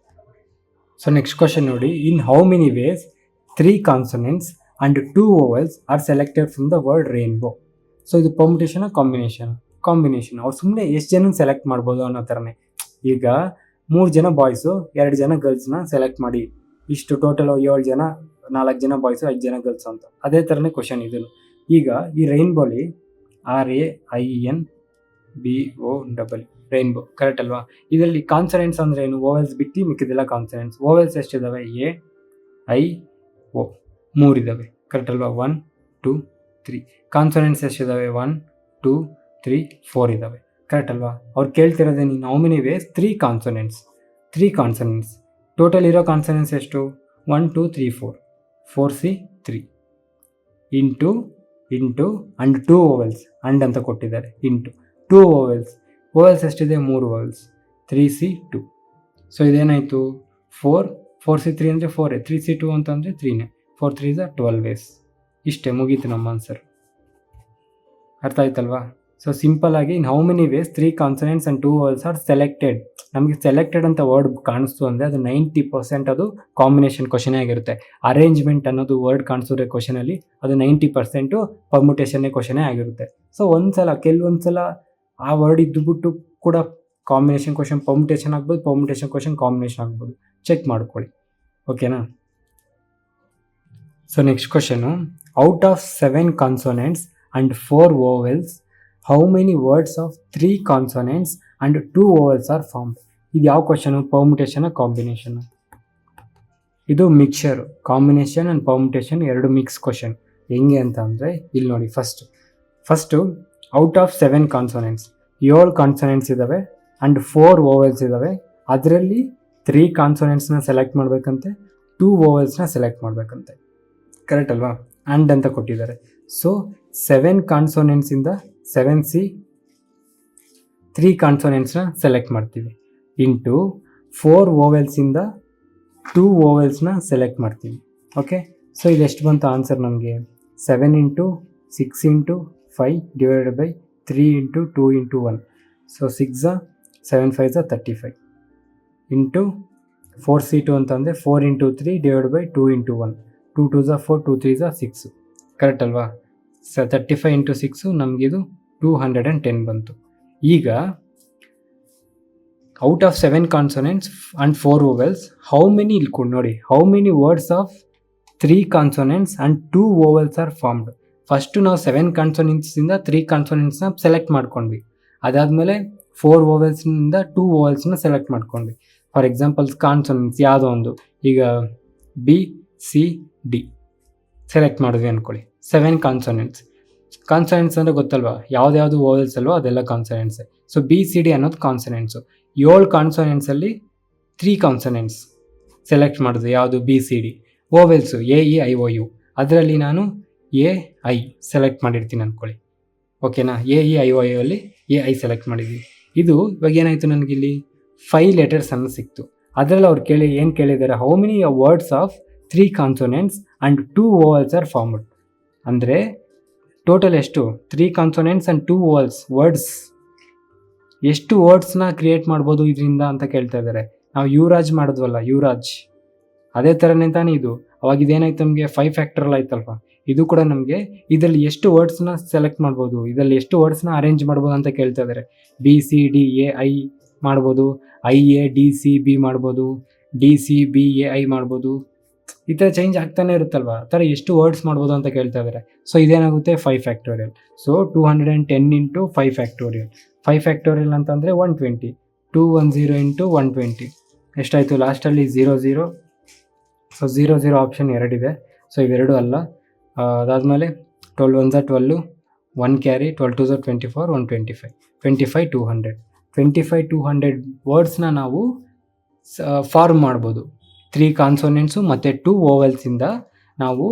ಸೊ ನೆಕ್ಸ್ಟ್ ಕ್ವಶನ್ ನೋಡಿ, in how many ways 3 consonants and 2 vowels are selected from the word rainbow. So ಇದು ಪರ್ಮಿಟೇಷನ್ ಕಾಂಬಿನೇಷನ್ ಅವ್ರು ಸುಮ್ಮನೆ ಎಷ್ಟು ಜನ ಸೆಲೆಕ್ಟ್ ಮಾಡ್ಬೋದು ಅನ್ನೋ ಥರನೇ. ಈಗ 3 ಜನ ಬಾಯ್ಸು 2 ಜನ ಗರ್ಲ್ಸ್ನ ಸೆಲೆಕ್ಟ್ ಮಾಡಿ, ಇಷ್ಟು ಟೋಟಲ್ 7 ಜನ, 4 ಜನ ಬಾಯ್ಸು 5 ಜನ ಗರ್ಲ್ಸ್ ಅಂತ. ಅದೇ ಥರನೇ ಕ್ವಶನ್ ಇದನ್ನು. ಈಗ ಈ ರೈನ್ಬೋಲಿ RAINBO ರೈನ್ಬೋ, ಕರೆಕ್ಟ್ ಅಲ್ವಾ. ಇದರಲ್ಲಿ ಕಾನ್ಸನೆಂಟ್ಸ್ ಅಂದರೆ ಏನು, ಓವೆಲ್ಸ್ ಬಿಟ್ಟು ಮಿಕ್ಕಿದೆಲ್ಲ ಕಾನ್ಸನೆಂಟ್ಸ್. ಓವೆಲ್ಸ್ ಎಷ್ಟಿದ್ದಾವೆ, AIO 3 ಇದ್ದಾವೆ, ಕರೆಕ್ಟ್ ಅಲ್ವಾ. 1 2 3. ಕಾನ್ಸನೆಂಟ್ಸ್ ಎಷ್ಟಿದ್ದಾವೆ, 1 2 3 4 ಇದ್ದಾವೆ, ಕರೆಕ್ಟ್ ಅಲ್ವಾ. ಅವ್ರು ಕೇಳ್ತಿರೋದೇನು, how many ways 3 consonants. Total ಇರೋ ಕಾನ್ಸನೆಂಟ್ಸ್ ಎಷ್ಟು, 1 2 3 4 4C3 into and 2 vowels, and ಅಂತ ಕೊಟ್ಟಿದ್ದಾರೆ, ಇಂಟು 2 ಓವೆಲ್ಸ್ ಎಷ್ಟಿದೆ, 3 ಓವೆಲ್ಸ್ 3C2. ಸೊ ಇದೇನಾಯಿತು 4C3 ಅಂದರೆ 4, 3C2 ಅಂತಂದರೆ 3ನೇ, 4 3 12 ವೇಸ್. ಇಷ್ಟೇ, ಮುಗೀತು ನಮ್ಮ ಆನ್ಸರ್. ಅರ್ಥ ಆಯ್ತಲ್ವಾ. ಸೊ ಸಿಂಪಲ್ ಆಗಿ in how many ways 3 consonants and 2 vowels are selected. ನಮಗೆ ಸೆಲೆಕ್ಟೆಡ್ ಅಂತ ವರ್ಡ್ ಕಾಣಿಸ್ತು ಅಂದರೆ ಅದು 90% ಅದು ಕಾಂಬಿನೇಷನ್ ಕ್ವಶನೇ ಆಗಿರುತ್ತೆ. ಅರೇಂಜ್ಮೆಂಟ್ ಅನ್ನೋದು ವರ್ಡ್ ಕಾಣಿಸಿದ್ರೆ ಕ್ವಶನಲ್ಲಿ ಅದು 90% ಪರ್ಮುಟೇಷನ್ನೇ ಕ್ವಶನೇ ಆಗಿರುತ್ತೆ. ಸೊ ಕೆಲವೊಂದ್ಸಲ ಆ ವರ್ಡ್ ಇದ್ದುಬಿಟ್ಟು ಕೂಡ ಕಾಂಬಿನೇಷನ್ ಕ್ವಶನ್ ಪರ್ಮುಟೇಷನ್ ಆಗ್ಬೋದು, ಪರ್ಮುಟೇಷನ್ ಕ್ವಶನ್ ಕಾಂಬಿನೇಷನ್ ಆಗ್ಬೋದು. ಚೆಕ್ ಮಾಡ್ಕೊಳ್ಳಿ, ಓಕೆನಾ. So next question, out of 7 consonants and 4 vowels how many words of 3 consonants and 2 vowels R formed. ಇದು ಯಾವ ಕ್ವಶನು, ಪರ್ಮುಟೇಷನ್ ಕಾಂಬಿನೇಷನ್. ಇದು ಮಿಕ್ಸರ್, ಕಾಂಬಿನೇಷನ್ ಆ್ಯಂಡ್ ಪರ್ಮುಟೇಷನ್ ಎರಡು mix question. ಹೆಂಗೆ ಅಂತ ಅಂದರೆ ಇಲ್ಲಿ ನೋಡಿ, first out of 7 consonants, 7 consonants ಇದ್ದಾವೆ ಆ್ಯಂಡ್ 4 ವೋವೆಲ್ಸ್ ಇದ್ದಾವೆ. ಅದರಲ್ಲಿ 3 ಕಾನ್ಸೋನೆಂಟ್ಸ್ನ ಸೆಲೆಕ್ಟ್ ಮಾಡಬೇಕಂತೆ, 2 ವೋವೆಲ್ಸ್ನ ಸೆಲೆಕ್ಟ್ ಮಾಡಬೇಕಂತೆ, ಕರೆಕ್ಟ್ ಅಲ್ವಾ. ಆ್ಯಂಡ್ ಅಂತ ಕೊಟ್ಟಿದ್ದಾರೆ. ಸೊ 7 ಕಾನ್ಸೋನೆಂಟ್ಸಿಂದ 7C 3 ಕಾನ್ಸೋನೆಂಟ್ಸ್ನ ಸೆಲೆಕ್ಟ್ ಮಾಡ್ತೀವಿ, ಇಂಟು 4 ವೋವೆಲ್ಸಿಂದ 2 ವೋವೆಲ್ಸ್ನ ಸೆಲೆಕ್ಟ್ ಮಾಡ್ತೀವಿ. ಓಕೆ. ಸೊ ಇದೆಷ್ಟು ಬಂತು ಆನ್ಸರ್ ನಮಗೆ, 7 × 6 × 5 divided by 3 × 2 × 1. So 6 7 5 35 into 4C2 ಅಂತಂದರೆ 4 × 3 ಡಿವೈಡ್ ಬೈ 2 × 1. 2 2 4 2 3 6, ಕರೆಕ್ಟ್ ಅಲ್ವಾ. 35 ಇಂಟು 6 ನಮಗಿದು 210 ಬಂತು. ಈಗ out of 7 consonants and 4 vowels how many ಇಲ್ಲಿ ಕೊಡಿ ನೋಡಿ, how many words of 3 consonants and 2 vowels R formed. First ನಾವು 7 ಕಾನ್ಸೊನೆಂಟ್ಸಿಂದ 3 ಕಾನ್ಸೊನೆಂಟ್ಸ್ನ ಸೆಲೆಕ್ಟ್ ಮಾಡ್ಕೊಂಡ್ವಿ. ಅದಾದಮೇಲೆ 4 ವೋವೆಲ್ಸ್ನಿಂದ 2 ವೋವೆಲ್ಸ್ನ ಸೆಲೆಕ್ಟ್ ಮಾಡ್ಕೊಂಡ್ವಿ. ಫಾರ್ ಎಕ್ಸಾಂಪಲ್ಸ್ ಕಾನ್ಸೊನೆಂಟ್ಸ್ ಯಾವುದೋ ಒಂದು, ಈಗ BCD ಸೆಲೆಕ್ಟ್ ಮಾಡಿದ್ವಿ ಅಂದ್ಕೊಳ್ಳಿ. 7 ಕಾನ್ಸೊನೆಂಟ್ಸ್ ಅಂದರೆ ಗೊತ್ತಲ್ವಾ, ಯಾವ್ದು ವೋವೆಲ್ಸ್ ಅಲ್ವೋ ಅದೆಲ್ಲ ಕಾನ್ಸೊನೆಂಟ್ಸೇ. ಸೊ BCD ಅನ್ನೋದು ಕಾನ್ಸೊನೆಂಟ್ಸು. 7 ಕಾನ್ಸೊನೆಂಟ್ಸಲ್ಲಿ 3 ಕಾನ್ಸೊನೆಂಟ್ಸ್ ಸೆಲೆಕ್ಟ್ ಮಾಡಿದ್ವಿ, ಯಾವುದು BCD. ವೋವೆಲ್ಸು AEIOU, ಅದರಲ್ಲಿ ನಾನು AI ಸೆಲೆಕ್ಟ್ ಮಾಡಿರ್ತೀನಿ ಅಂದ್ಕೊಳ್ಳಿ. ಓಕೆನಾ, AEIOU ಅಲ್ಲಿ AI ಸೆಲೆಕ್ಟ್ ಮಾಡಿದ್ವಿ. ಇದು ಇವಾಗ ಏನಾಯಿತು, ನನಗಿಲ್ಲಿ 5 ಲೆಟರ್ಸ್ ಅನ್ನು ಸಿಕ್ತು. ಅದರಲ್ಲಿ ಅವ್ರು ಏನು ಕೇಳಿದ್ದಾರೆ, how many words of 3 consonants and 2 vowels R formed. ಅಂದರೆ ಟೋಟಲ್ ಎಷ್ಟು, 3 ಕಾನ್ಸೊನೆಂಟ್ಸ್ ಆ್ಯಂಡ್ 2 ವರ್ಡ್ಸ್, ಎಷ್ಟು ವರ್ಡ್ಸ್ನ ಕ್ರಿಯೇಟ್ ಮಾಡ್ಬೋದು ಇದರಿಂದ ಅಂತ ಕೇಳ್ತಾ ಇದ್ದಾರೆ. ನಾವು ಯುವರಾಜ್ ಮಾಡಿದ್ವಲ್ಲ, ಯುವರಾಜ್, ಅದೇ ಥರನೇ ತಾನೇ ಇದು. ಅವಾಗ ಇದೇನಾಯ್ತು, ನಮಗೆ 5 ಫ್ಯಾಕ್ಟರಲ್ ಆಯ್ತಲ್ವ. ಇದು ಕೂಡ ನಮಗೆ ಇದರಲ್ಲಿ ಎಷ್ಟು ವರ್ಡ್ಸ್ನ ಸೆಲೆಕ್ಟ್ ಮಾಡ್ಬೋದು, ಇದರಲ್ಲಿ ಎಷ್ಟು ವರ್ಡ್ಸ್ನ ಅರೇಂಜ್ ಮಾಡ್ಬೋದು ಅಂತ ಕೇಳ್ತಾ ಇದ್ದಾರೆ. BCDAI ಮಾಡ್ಬೋದು, IADCB ಮಾಡ್ಬೋದು, DCBAI ಮಾಡ್ಬೋದು, ಈ ಥರ ಚೇಂಜ್ ಆಗ್ತಾನೆ ಇರುತ್ತಲ್ವ. ಆ ಥರ ಎಷ್ಟು ವರ್ಡ್ಸ್ ಮಾಡ್ಬೋದು ಅಂತ ಕೇಳ್ತಾ ಇದ್ದಾರೆ. ಸೊ ಇದೇನಾಗುತ್ತೆ, 5 factorial. So 210 into 5 factorial. 5 factorial ಅಂತಂದರೆ 120. 210 ಇಂಟು 120 ಎಷ್ಟಾಯಿತು, ಲಾಸ್ಟಲ್ಲಿ 00. ಸೊ 00 ಆಪ್ಷನ್ 2 ಇದೆ. ಸೊ ಇವೆರಡು ಅಲ್ಲ. ಅದಾದಮೇಲೆ 12 1s 12, 1 ಕ್ಯಾರಿ, 12 2s 24, 125, 25 200. 25 200 ವರ್ಡ್ಸ್ನ ನಾವು ಫಾರ್ಮ್ ಮಾಡ್ಬೋದು. 3 ಕಾನ್ಸೊನೆಂಟ್ಸು ಮತ್ತು 2 ವೋವೆಲ್ಸಿಂದ ನಾವು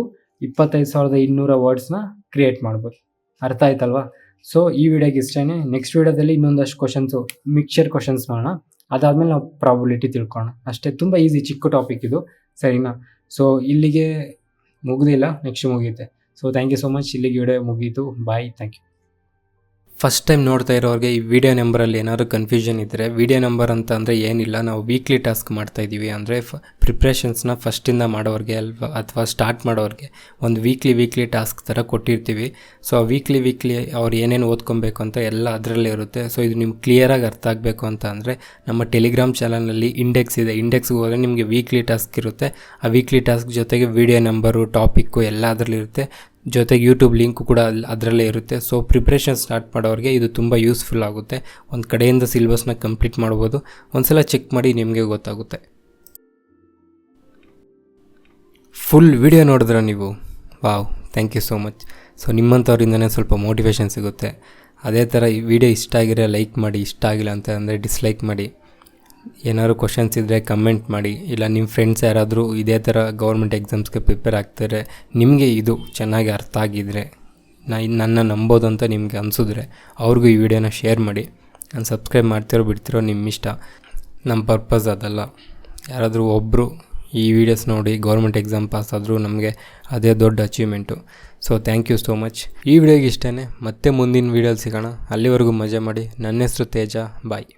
25,200 ವರ್ಡ್ಸ್ನ ಕ್ರಿಯೇಟ್ ಮಾಡ್ಬೋದು. ಅರ್ಥ ಆಯ್ತಲ್ವಾ? ಸೊ ಈ ವಿಡಿಯೋಗೆ ಇಷ್ಟೇ. ನೆಕ್ಸ್ಟ್ ವಿಡಿಯೋದಲ್ಲಿ ಇನ್ನೊಂದಷ್ಟು ಕ್ವಶನ್ಸು, ಮಿಕ್ಸ್ಚರ್ ಕ್ವಶನ್ಸ್ ಮಾಡೋಣ. ಅದಾದಮೇಲೆ ನಾವು ಪ್ರಾಬಬಿಲಿಟಿ ತಿಳ್ಕೊಳ್ಳೋಣ. ಅಷ್ಟೇ, ತುಂಬ ಈಸಿ, ಚಿಕ್ಕ ಟಾಪಿಕ್ ಇದು, ಸರಿನಾ? ಸೊ ಇಲ್ಲಿಗೆ ಮುಗಿದಿಲ್ಲ, ನೆಕ್ಸ್ಟ್ ಮುಗಿಯುತ್ತೆ. So thank you so much. ಇಲ್ಲಿಗೆ ವಿಡಿಯೋ ಮುಗೀತು. Bye, thank you. First time ನೋಡ್ತಾ ಇರೋರಿಗೆ ಈ ವಿಡಿಯೋ ನಂಬರಲ್ಲಿ ಏನಾದರೂ ಕನ್ಫ್ಯೂಷನ್ ಇದ್ದರೆ, ವಿಡಿಯೋ ನಂಬರ್ ಅಂತ ಅಂದರೆ ಏನಿಲ್ಲ, ನಾವು ವೀಕ್ಲಿ ಟಾಸ್ಕ್ ಮಾಡ್ತಾಯಿದ್ದೀವಿ. ಅಂದರೆ ಪ್ರಿಪ್ರೇಷನ್ಸ್ನ ಫಸ್ಟಿಂದ ಮಾಡೋರಿಗೆ ಅಥವಾ ಸ್ಟಾರ್ಟ್ ಮಾಡೋರಿಗೆ ಒಂದು ವೀಕ್ಲಿ ಟಾಸ್ಕ್ ಥರ ಕೊಟ್ಟಿರ್ತೀವಿ. ಸೊ ಆ ವೀಕ್ಲಿ ಅವ್ರು ಏನೇನು ಓದ್ಕೊಬೇಕು ಅಂತ ಎಲ್ಲ ಅದರಲ್ಲೇ ಇರುತ್ತೆ. ಸೊ ಇದು ನಿಮ್ಗೆ ಕ್ಲಿಯರಾಗಿ ಅರ್ಥ ಆಗಬೇಕು ಅಂತ ಅಂದರೆ ನಮ್ಮ ಟೆಲಿಗ್ರಾಮ್ ಚಾನಲ್ನಲ್ಲಿ ಇಂಡೆಕ್ಸ್ ಇದೆ. ಇಂಡೆಕ್ಸ್ಗೆ ಹೋದರೆ ನಿಮಗೆ ವೀಕ್ಲಿ ಟಾಸ್ಕ್ ಇರುತ್ತೆ. ಆ ವೀಕ್ಲಿ ಟಾಸ್ಕ್ ಜೊತೆಗೆ ವಿಡಿಯೋ ನಂಬರು, ಟಾಪಿಕ್ಕು ಎಲ್ಲ ಅದರಲ್ಲಿರುತ್ತೆ. ಜೊತೆಗೆ ಯೂಟ್ಯೂಬ್ ಲಿಂಕು ಕೂಡ ಅದರಲ್ಲೇ ಇರುತ್ತೆ. ಸೊ ಪ್ರಿಪ್ರೇಷನ್ ಸ್ಟಾರ್ಟ್ ಮಾಡೋರಿಗೆ ಇದು ತುಂಬ ಯೂಸ್ಫುಲ್ ಆಗುತ್ತೆ. ಒಂದು ಕಡೆಯಿಂದ ಸಿಲೆಬಸ್ನ ಕಂಪ್ಲೀಟ್ ಮಾಡ್ಬೋದು. ಒಂದ್ಸಲ ಚೆಕ್ ಮಾಡಿ, ನಿಮಗೆ ಗೊತ್ತಾಗುತ್ತೆ. ಫುಲ್ ವಿಡಿಯೋ ನೋಡಿದ್ರೆ ನೀವು, wow, thank you so much. So ನಿಮ್ಮಂಥವ್ರಿಂದನೇ ಸ್ವಲ್ಪ ಮೋಟಿವೇಶನ್ ಸಿಗುತ್ತೆ. ಅದೇ ಥರ ಈ ವಿಡಿಯೋ ಇಷ್ಟ ಆಗಿರೋ ಲೈಕ್ ಮಾಡಿ, ಇಷ್ಟ ಆಗಿಲ್ಲ ಅಂತ ಅಂದರೆ ಡಿಸ್ಲೈಕ್ ಮಾಡಿ. ಏನಾದ್ರು ಕ್ವಶನ್ಸ್ ಇದ್ದರೆ ಕಮೆಂಟ್ ಮಾಡಿ. ಇಲ್ಲ ನಿಮ್ಮ ಫ್ರೆಂಡ್ಸ್ ಯಾರಾದರೂ ಇದೇ ಥರ ಗೌರ್ಮೆಂಟ್ ಎಕ್ಸಾಮ್ಸ್ಗೆ ಪ್ರಿಪೇರ್ ಆಗ್ತಾರೆ, ನಿಮಗೆ ಇದು ಚೆನ್ನಾಗಿ ಅರ್ಥ ಆಗಿದ್ದರೆ, ನನ್ನ ನಂಬೋದು ಅಂತ ನಿಮಗೆ ಅನಿಸಿದ್ರೆ ಅವ್ರಿಗೂ ಈ ವಿಡಿಯೋನ ಶೇರ್ ಮಾಡಿ. ನಾನು ಸಬ್ಸ್ಕ್ರೈಬ್ ಮಾಡ್ತಿರೋ ಬಿಡ್ತಿರೋ ನಿಮ್ಮ ಇಷ್ಟ. ನಮ್ಮ ಪರ್ಪಸ್ ಅದಲ್ಲ. ಯಾರಾದರೂ ಒಬ್ಬರು ಈ ವಿಡಿಯೋಸ್ ನೋಡಿ ಗೌರ್ಮೆಂಟ್ ಎಕ್ಸಾಮ್ ಪಾಸ್ ಆದರೂ ನಮಗೆ ಅದೇ ದೊಡ್ಡ achievement. So thank you so much. ಈ ವಿಡಿಯೋಗೆ ಇಷ್ಟೇ. ಮತ್ತೆ ಮುಂದಿನ ವೀಡಿಯೋಲಿ ಸಿಗೋಣ. ಅಲ್ಲಿವರೆಗೂ ಮಜಾ ಮಾಡಿ. ನನ್ನ ಹೆಸರು ತೇಜ. ಬಾಯ್.